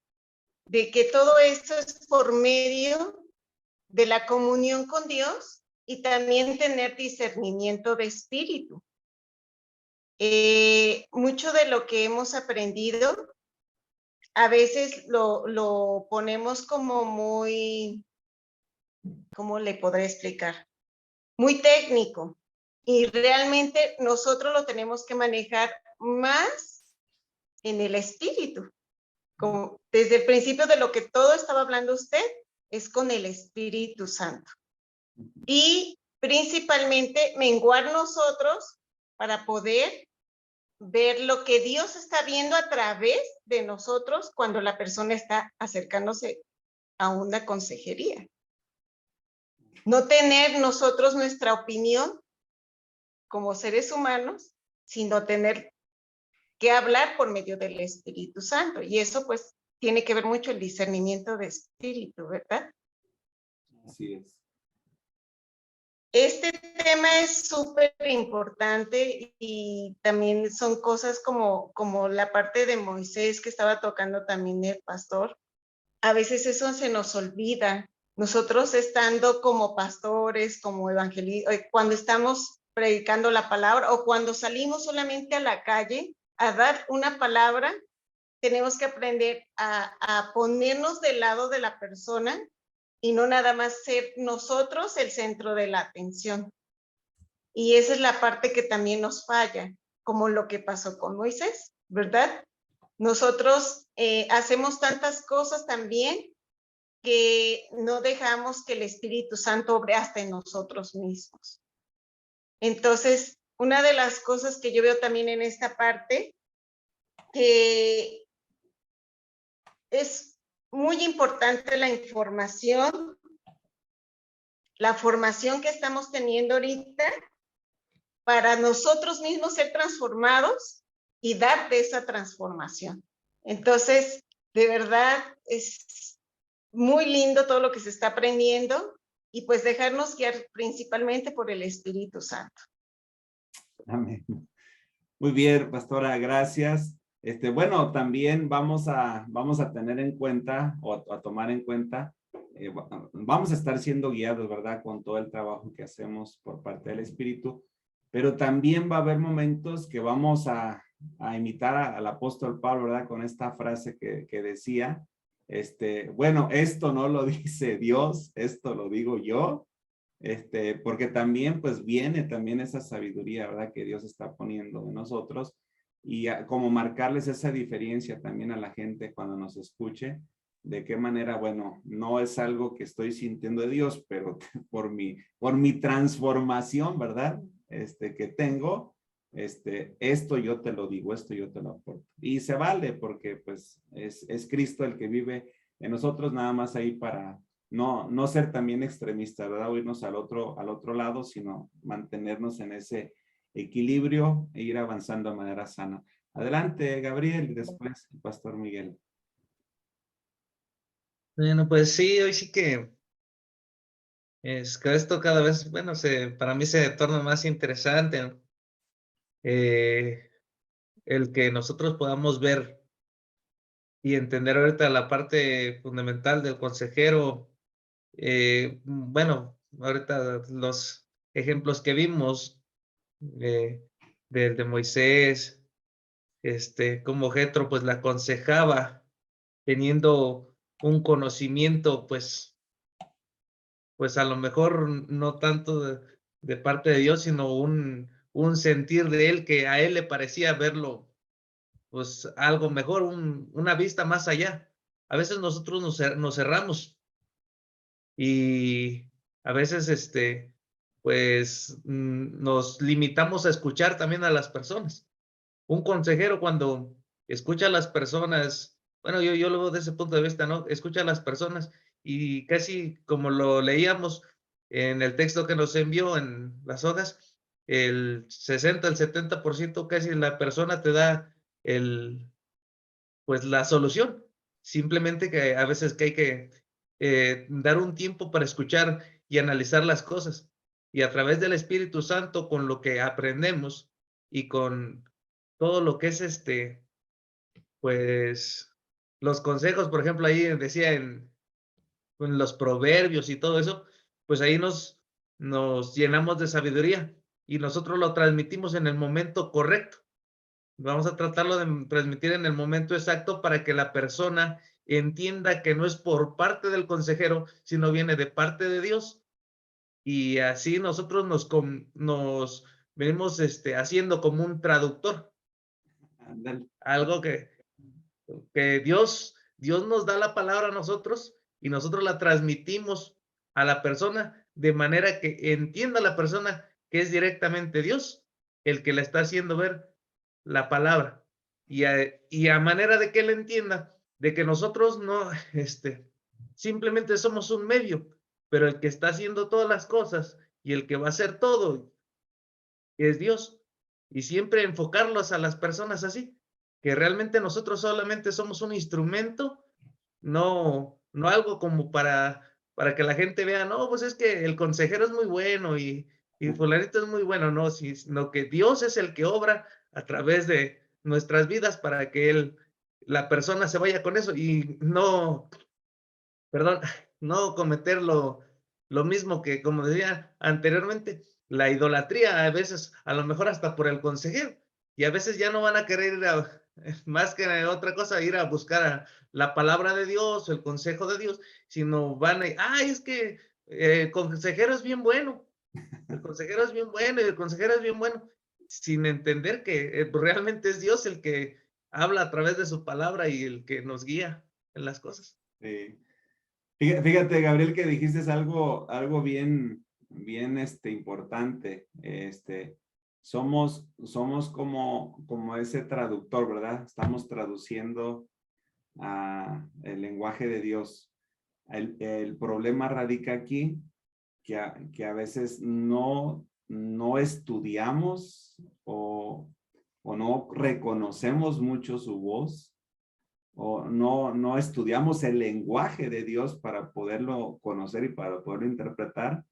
de que todo esto es por medio de la comunión con Dios y también tener discernimiento de espíritu. Mucho de lo que hemos aprendido, a veces lo ponemos como muy, ¿cómo le podré explicar? Muy técnico. Y realmente nosotros lo tenemos que manejar más en el espíritu. Como desde el principio de lo que todo estaba hablando usted, es con el Espíritu Santo. Y principalmente menguar nosotros para poder ver lo que Dios está viendo a través de nosotros cuando la persona está acercándose a una consejería. No tener nosotros nuestra opinión como seres humanos, sino tener que hablar por medio del Espíritu Santo. Y eso pues tiene que ver mucho el discernimiento de espíritu, ¿verdad? Así es. Este tema es súper importante y también son cosas como la parte de Moisés que estaba tocando también el pastor. A veces eso se nos olvida. Nosotros estando como pastores, como evangelistas, cuando estamos predicando la palabra o cuando salimos solamente a la calle a dar una palabra, tenemos que aprender a ponernos del lado de la persona y no nada más ser nosotros el centro de la atención. Y esa es la parte que también nos falla, como lo que pasó con Moisés, ¿verdad? Nosotros hacemos tantas cosas también que no dejamos que el Espíritu Santo obre hasta en nosotros mismos. Entonces, una de las cosas que yo veo también en esta parte, que es muy importante la información, la formación que estamos teniendo ahorita, para nosotros mismos ser transformados y dar de esa transformación. Entonces, de verdad, es muy lindo todo lo que se está aprendiendo y pues dejarnos guiar principalmente por el Espíritu Santo. Amén. Muy bien, pastora, gracias. Bueno, también vamos a tener en cuenta o a tomar en cuenta, vamos a estar siendo guiados, ¿verdad? Con todo el trabajo que hacemos por parte del Espíritu, pero también va a haber momentos que vamos a imitar al apóstol Pablo, ¿verdad? Con esta frase que decía, bueno, esto no lo dice Dios, esto lo digo yo, porque también pues viene también esa sabiduría, ¿verdad? Que Dios está poniendo en nosotros y como marcarles esa diferencia también a la gente cuando nos escuche, de qué manera, bueno, no es algo que estoy sintiendo de Dios, pero por mi transformación, ¿verdad? Que tengo, esto yo te lo digo, esto yo te lo aporto. Y se vale porque pues es Cristo el que vive en nosotros, nada más ahí para no ser también extremista, ¿verdad? O irnos al otro lado, sino mantenernos en ese equilibrio e ir avanzando de manera sana. Adelante, Gabriel, y después el pastor Miguel. Bueno, pues sí, hoy sí que esto cada vez, bueno, para mí se torna más interesante, ¿no? El que nosotros podamos ver y entender ahorita la parte fundamental del consejero. Bueno, ahorita los ejemplos que vimos del de Moisés, como Jetro pues la aconsejaba teniendo un conocimiento pues a lo mejor no tanto de parte de Dios, sino un sentir de él que a él le parecía verlo pues algo mejor, una vista más allá. A veces nosotros nos cerramos y a veces pues nos limitamos a escuchar también a las personas. Un consejero cuando escucha a las personas, bueno, yo lo veo desde ese punto de vista, ¿no? Escucha a las personas y casi como lo leíamos en el texto que nos envió en las hojas, el 60, el 70% casi la persona te da pues la solución. Simplemente que a veces que hay que dar un tiempo para escuchar y analizar las cosas. Y a través del Espíritu Santo, con lo que aprendemos y con todo lo que es pues los consejos, por ejemplo, ahí decía en los proverbios y todo eso, pues ahí nos llenamos de sabiduría y nosotros lo transmitimos en el momento correcto. Vamos a tratarlo de transmitir en el momento exacto para que la persona entienda que no es por parte del consejero, sino viene de parte de Dios. Y así nosotros nos venimos haciendo como un traductor. Ándale. Algo que Dios nos da la palabra a nosotros y nosotros la transmitimos a la persona de manera que entienda la persona que es directamente Dios el que le está haciendo ver la palabra y a manera de que él entienda de que nosotros no, simplemente somos un medio, pero el que está haciendo todas las cosas y el que va a hacer todo es Dios. Y siempre enfocarlos a las personas así, que realmente nosotros solamente somos un instrumento, no algo como para que la gente vea, no, pues es que el consejero es muy bueno y fulanito es muy bueno, no, sino que Dios es el que obra a través de nuestras vidas para que la persona se vaya con eso y no, perdón, no cometer lo mismo que, como decía anteriormente, la idolatría a veces, a lo mejor hasta por el consejero, y a veces ya no van a querer ir más que otra cosa, ir a buscar la palabra de Dios o el consejo de Dios, sino van a, es que el consejero es bien bueno, el consejero es bien bueno y el consejero es bien bueno, sin entender que realmente es Dios el que habla a través de su palabra y el que nos guía en las cosas. Sí. Fíjate, Gabriel, que dijiste algo bien importante. Somos como ese traductor, ¿verdad? Estamos traduciendo el lenguaje de Dios. El problema radica aquí que a veces no estudiamos o no reconocemos mucho su voz, o no estudiamos el lenguaje de Dios para poderlo conocer y para poderlo interpretar,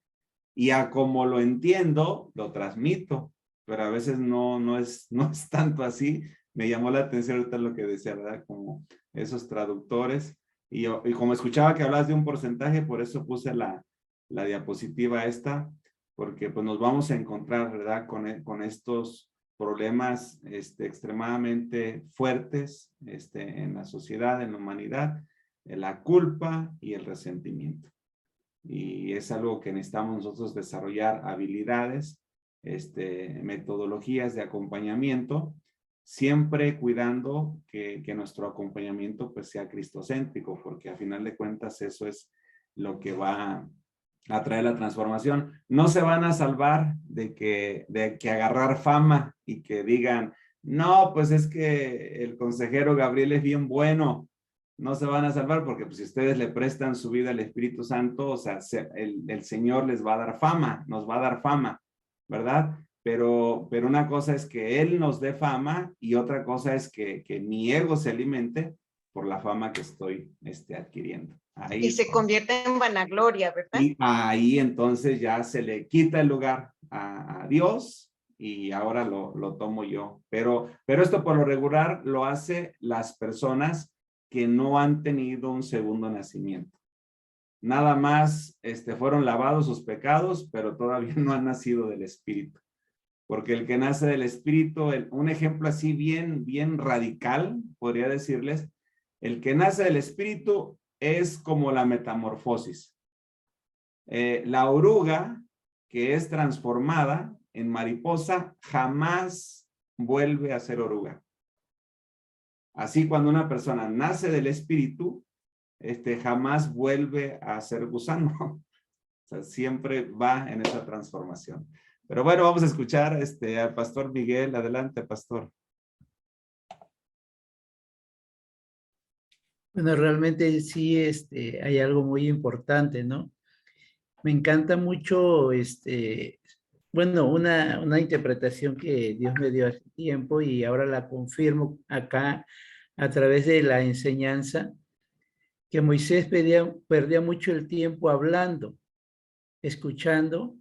y a como lo entiendo, lo transmito, pero a veces no es tanto así. Me llamó la atención ahorita lo que decía, ¿verdad? Como esos traductores, y como escuchaba que hablabas de un porcentaje, por eso puse la diapositiva esta, porque pues nos vamos a encontrar, ¿verdad? Con estos problemas extremadamente fuertes en la sociedad, en la humanidad, la culpa y el resentimiento. Y es algo que necesitamos nosotros desarrollar habilidades, metodologías de acompañamiento, siempre cuidando que nuestro acompañamiento pues sea cristocéntrico, porque a final de cuentas eso es lo que va a traer la transformación. No se van a salvar de que agarrar fama y que digan, no, pues es que el consejero Gabriel es bien bueno. No se van a salvar porque pues, si ustedes le prestan su vida al Espíritu Santo, o sea, el Señor les va a dar fama, nos va a dar fama, ¿verdad? Pero una cosa es que Él nos dé fama y otra cosa es que mi ego se alimente por la fama que estoy adquiriendo. Ahí, y se convierte en vanagloria, ¿verdad? Y ahí entonces ya se le quita el lugar a Dios y ahora lo tomo yo. Pero esto por lo regular lo hace las personas que no han tenido un segundo nacimiento. Nada más fueron lavados sus pecados, pero todavía no han nacido del Espíritu. Porque el que nace del Espíritu, un ejemplo así bien radical, podría decirles, el que nace del Espíritu es como la metamorfosis. La oruga que es transformada en mariposa jamás vuelve a ser oruga. Así cuando una persona nace del Espíritu, jamás vuelve a ser gusano. O sea, siempre va en esa transformación. Pero bueno, vamos a escuchar al pastor Miguel. Adelante, pastor. Bueno, realmente sí, hay algo muy importante, ¿no? Me encanta mucho, bueno, una interpretación que Dios me dio hace tiempo y ahora la confirmo acá a través de la enseñanza, que Moisés perdía mucho el tiempo hablando, escuchando,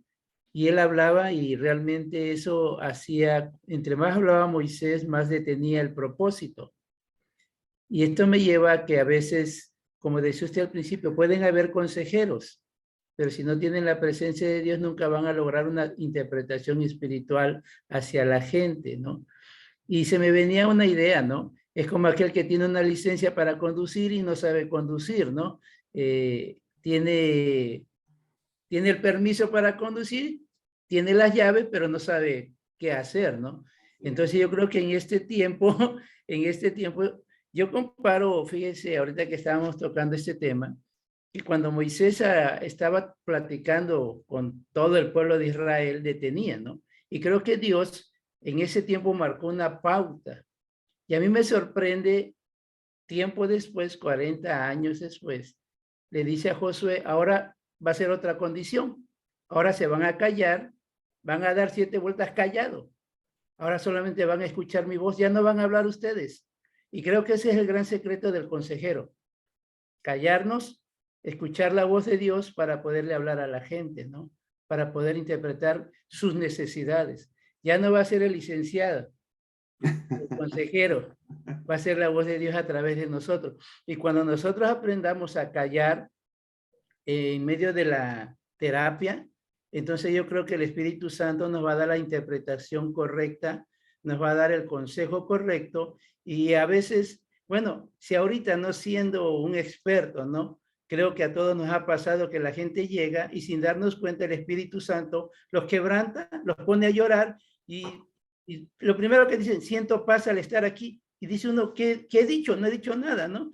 y él hablaba y realmente eso hacía, entre más hablaba Moisés, más detenía el propósito. Y esto me lleva a que a veces, como decía usted al principio, pueden haber consejeros, pero si no tienen la presencia de Dios, nunca van a lograr una interpretación espiritual hacia la gente, ¿no? Y se me venía una idea, ¿no? Es como aquel que tiene una licencia para conducir y no sabe conducir, ¿no? Tiene el permiso para conducir, tiene las llaves, pero no sabe qué hacer, ¿no? Entonces yo creo que en este tiempo, yo comparo, fíjese, ahorita que estábamos tocando este tema, que cuando Moisés estaba platicando con todo el pueblo de Israel, detenía, ¿no? Y creo que Dios en ese tiempo marcó una pauta. Y a mí me sorprende, tiempo después, 40 años después, le dice a Josué, ahora va a ser otra condición. Ahora se van a callar, van a dar 7 vueltas callado. Ahora solamente van a escuchar mi voz, ya no van a hablar ustedes. Y creo que ese es el gran secreto del consejero. Callarnos, escuchar la voz de Dios para poderle hablar a la gente, ¿no? Para poder interpretar sus necesidades. Ya no va a ser el licenciado, el consejero, va a ser la voz de Dios a través de nosotros. Y cuando nosotros aprendamos a callar en medio de la terapia, entonces yo creo que el Espíritu Santo nos va a dar la interpretación correcta, nos va a dar el consejo correcto, y a veces bueno, si ahorita no siendo un experto, ¿no? Creo que a todos nos ha pasado que la gente llega y sin darnos cuenta el Espíritu Santo los quebranta, los pone a llorar y lo primero que dicen, siento paz al estar aquí. Y dice uno, ¿qué he dicho? No he dicho nada, ¿no?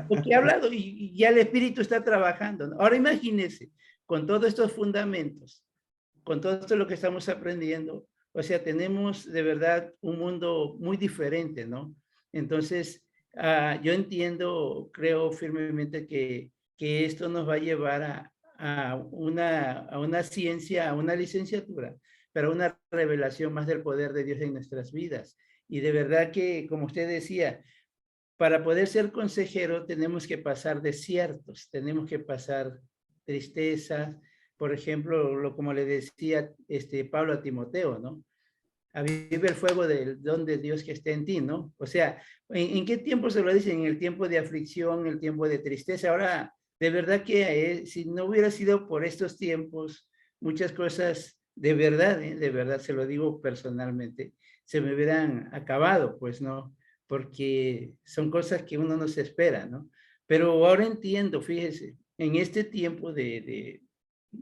Porque he hablado y ya el Espíritu está trabajando, ¿no? Ahora imagínense, con todos estos fundamentos, con todo esto lo que estamos aprendiendo, o sea, tenemos de verdad un mundo muy diferente, ¿no? Entonces, yo entiendo, creo firmemente que esto nos va a llevar a una ciencia, a una licenciatura, pero a una revelación más del poder de Dios en nuestras vidas. Y de verdad que, como usted decía, para poder ser consejero tenemos que pasar desiertos, tenemos que pasar tristezas, por ejemplo, como le decía Pablo a Timoteo, ¿no? Aviva el fuego del don de Dios que esté en ti, ¿no? O sea, ¿en qué tiempo se lo dicen? En el tiempo de aflicción, el tiempo de tristeza. Ahora, de verdad que si no hubiera sido por estos tiempos, muchas cosas, de verdad, se lo digo personalmente, se me hubieran acabado, pues, ¿no? Porque son cosas que uno no se espera, ¿no? Pero ahora entiendo, fíjese, en este tiempo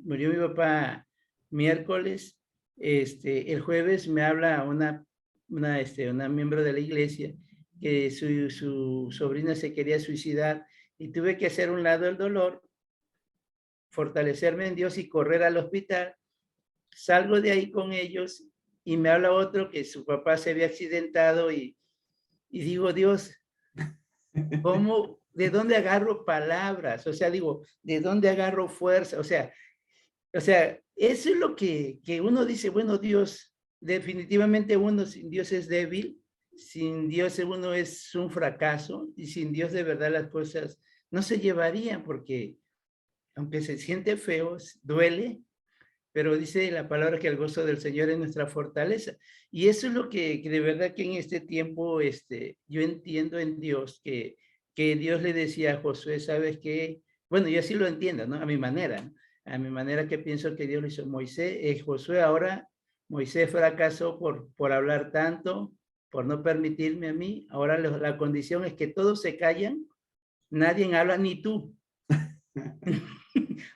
murió mi papá miércoles, el jueves me habla una miembro de la iglesia que su sobrina se quería suicidar y tuve que hacer un lado el dolor, fortalecerme en Dios y correr al hospital. Salgo de ahí con ellos y me habla otro que su papá se había accidentado y digo, Dios, ¿cómo, de dónde agarro palabras? O sea, digo, ¿de dónde agarro fuerza? O sea, eso es lo que uno dice, bueno, Dios, definitivamente uno sin Dios es débil, sin Dios uno es un fracaso y sin Dios de verdad las cosas no se llevarían porque aunque se siente feo, duele, pero dice la palabra que el gozo del Señor es nuestra fortaleza. Y eso es lo que de verdad que en este tiempo yo entiendo en Dios, que Dios le decía a Josué, ¿sabes qué? Bueno, yo así lo entiendo, ¿no? A mi manera, ¿no? A mi manera que pienso que Dios lo hizo. Josué ahora, Moisés fracasó por hablar tanto, por no permitirme a mí. Ahora la condición es que todos se callan, nadie habla, ni tú.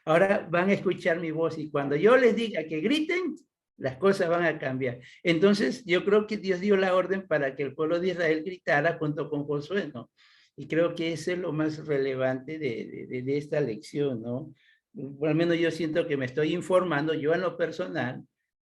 Ahora van a escuchar mi voz y cuando yo les diga que griten, las cosas van a cambiar. Entonces, yo creo que Dios dio la orden para que el pueblo de Israel gritara junto con Josué, ¿no? Y creo que eso es lo más relevante de esta lección, ¿no? Al menos yo siento que me estoy informando, yo en lo personal,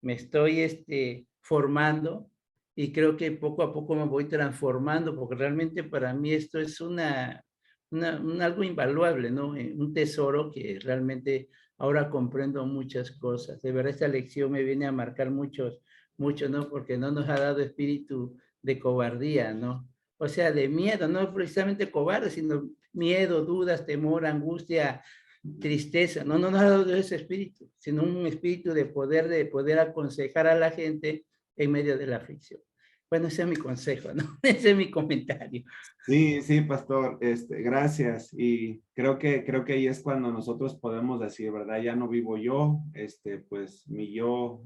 me estoy formando y creo que poco a poco me voy transformando, porque realmente para mí esto es algo invaluable, ¿no? Un tesoro que realmente ahora comprendo muchas cosas. De verdad, esta lección me viene a marcar mucho, ¿no? Porque no nos ha dado espíritu de cobardía, ¿no? O sea, de miedo, no precisamente cobarde, sino miedo, dudas, temor, angustia, tristeza. No nos ha dado ese espíritu, sino un espíritu de poder aconsejar a la gente en medio de la aflicción. Bueno, ese es mi consejo, ¿no? Ese es mi comentario. Sí, sí, pastor, gracias. Y creo que ahí es cuando nosotros podemos decir, ¿verdad? Ya no vivo yo, pues mi yo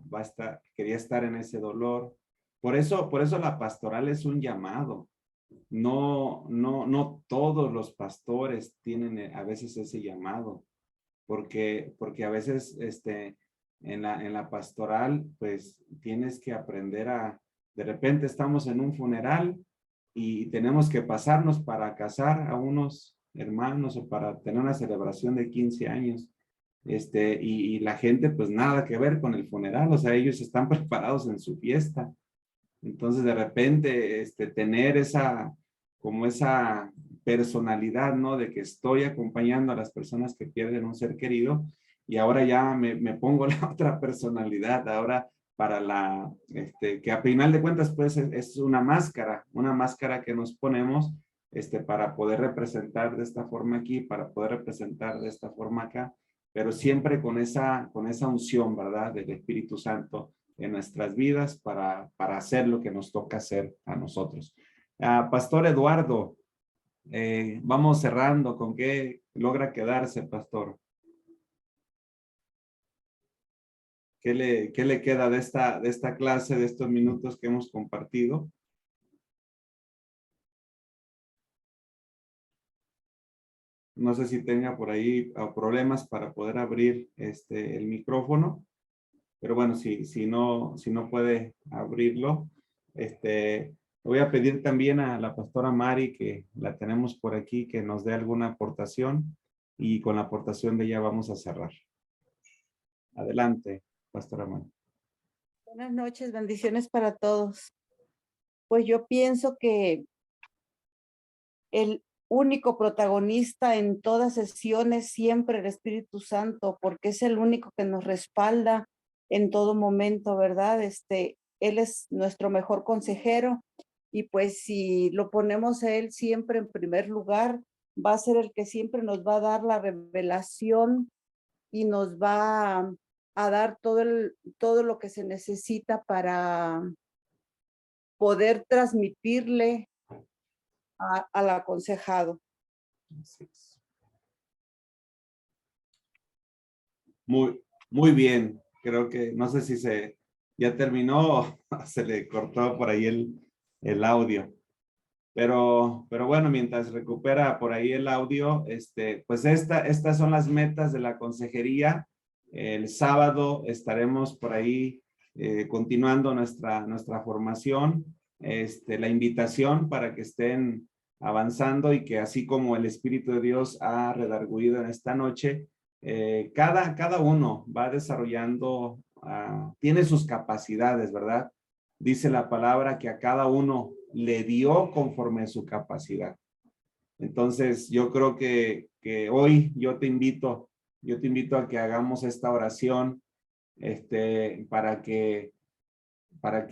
quería estar en ese dolor. Por eso la pastoral es un llamado. No todos los pastores tienen a veces ese llamado, porque a veces, en la pastoral, pues tienes que aprender de repente estamos en un funeral y tenemos que pasarnos para casar a unos hermanos o para tener una celebración de 15 años. Y la gente pues nada que ver con el funeral, o sea, ellos están preparados en su fiesta. Entonces de repente tener como esa personalidad, ¿no? De que estoy acompañando a las personas que pierden un ser querido y ahora ya me pongo la otra personalidad, ahora para que a final de cuentas pues es una máscara que nos ponemos para poder representar de esta forma aquí, para poder representar de esta forma acá, pero siempre con esa unción, ¿verdad? Del Espíritu Santo en nuestras vidas para hacer lo que nos toca hacer a nosotros. Pastor Eduardo, vamos cerrando. ¿Con qué logra quedarse, pastor? ¿Qué le queda de esta clase, de estos minutos que hemos compartido? No sé si tenga por ahí problemas para poder abrir el micrófono. Pero bueno, si no puede abrirlo, voy a pedir también a la pastora Mari, que la tenemos por aquí, que nos dé alguna aportación, y con la aportación de ella vamos a cerrar. Adelante, pastora Mari. Buenas noches, bendiciones para todos. Pues yo pienso que el único protagonista en todas sesiones siempre el Espíritu Santo, porque es el único que nos respalda en todo momento, ¿verdad? Él es nuestro mejor consejero y pues si lo ponemos a él siempre en primer lugar, va a ser el que siempre nos va a dar la revelación y nos va a dar todo lo que se necesita para poder transmitirle al aconsejado. Muy bien. Creo que, no sé si ya terminó o se le cortó por ahí el audio. Pero bueno, mientras recupera por ahí el audio, pues estas son las metas de la consejería. El sábado estaremos por ahí continuando nuestra formación. La invitación para que estén avanzando y que así como el Espíritu de Dios ha redargüido en esta noche, cada uno va desarrollando, tiene sus capacidades, ¿verdad? Dice la palabra que a cada uno le dio conforme a su capacidad. Entonces, yo creo que hoy yo te invito a que hagamos esta oración, para que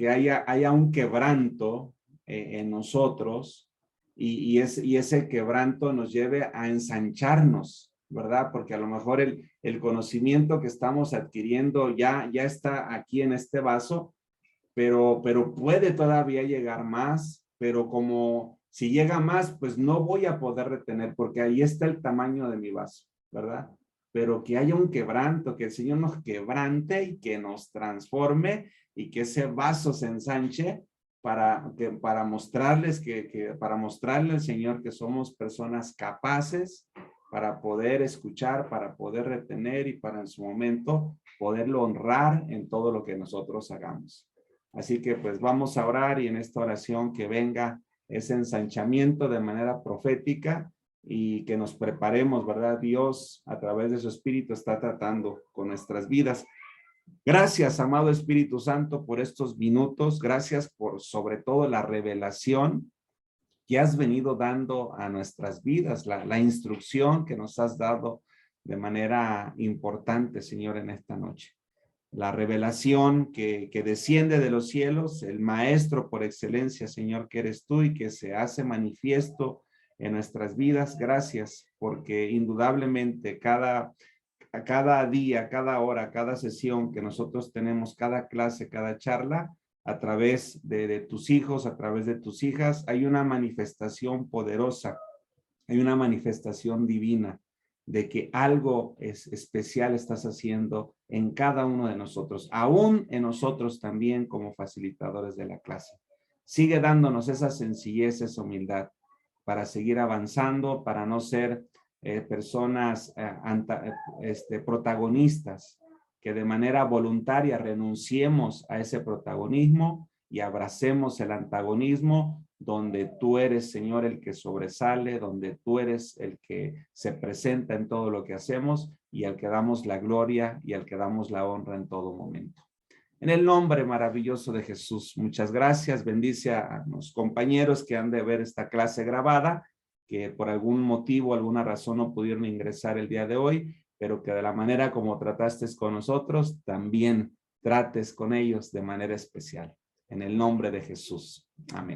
haya un quebranto en nosotros y ese quebranto nos lleve a ensancharnos, ¿verdad? Porque a lo mejor el conocimiento que estamos adquiriendo ya está aquí en este vaso, pero puede todavía llegar más, pero como si llega más, pues no voy a poder retener, porque ahí está el tamaño de mi vaso, ¿verdad? Pero que haya un quebranto, que el Señor nos quebrante y que nos transforme y que ese vaso se ensanche para mostrarles para mostrarle al Señor que somos personas capaces para poder escuchar, para poder retener y para en su momento poderlo honrar en todo lo que nosotros hagamos. Así que pues vamos a orar y en esta oración que venga ese ensanchamiento de manera profética y que nos preparemos, ¿verdad? Dios a través de su Espíritu está tratando con nuestras vidas. Gracias, amado Espíritu Santo, por estos minutos. Gracias por sobre todo la revelación que has venido dando a nuestras vidas, la instrucción que nos has dado de manera importante, Señor, en esta noche. La revelación que desciende de los cielos, el maestro por excelencia, Señor, que eres tú y que se hace manifiesto en nuestras vidas. Gracias, porque indudablemente cada día, cada hora, cada sesión que nosotros tenemos, cada clase, cada charla, a través de tus hijos, a través de tus hijas, hay una manifestación poderosa, hay una manifestación divina de que algo especial estás haciendo en cada uno de nosotros, aún en nosotros también como facilitadores de la clase. Sigue dándonos esa sencillez, esa humildad para seguir avanzando, para no ser personas protagonistas, que de manera voluntaria renunciemos a ese protagonismo y abracemos el antagonismo, donde tú eres, Señor, el que sobresale, donde tú eres el que se presenta en todo lo que hacemos y al que damos la gloria y al que damos la honra en todo momento. En el nombre maravilloso de Jesús, muchas gracias. Bendice a los compañeros que han de ver esta clase grabada, que por algún motivo, alguna razón no pudieron ingresar el día de hoy, pero que de la manera como trataste con nosotros, también trates con ellos de manera especial. En el nombre de Jesús. Amén.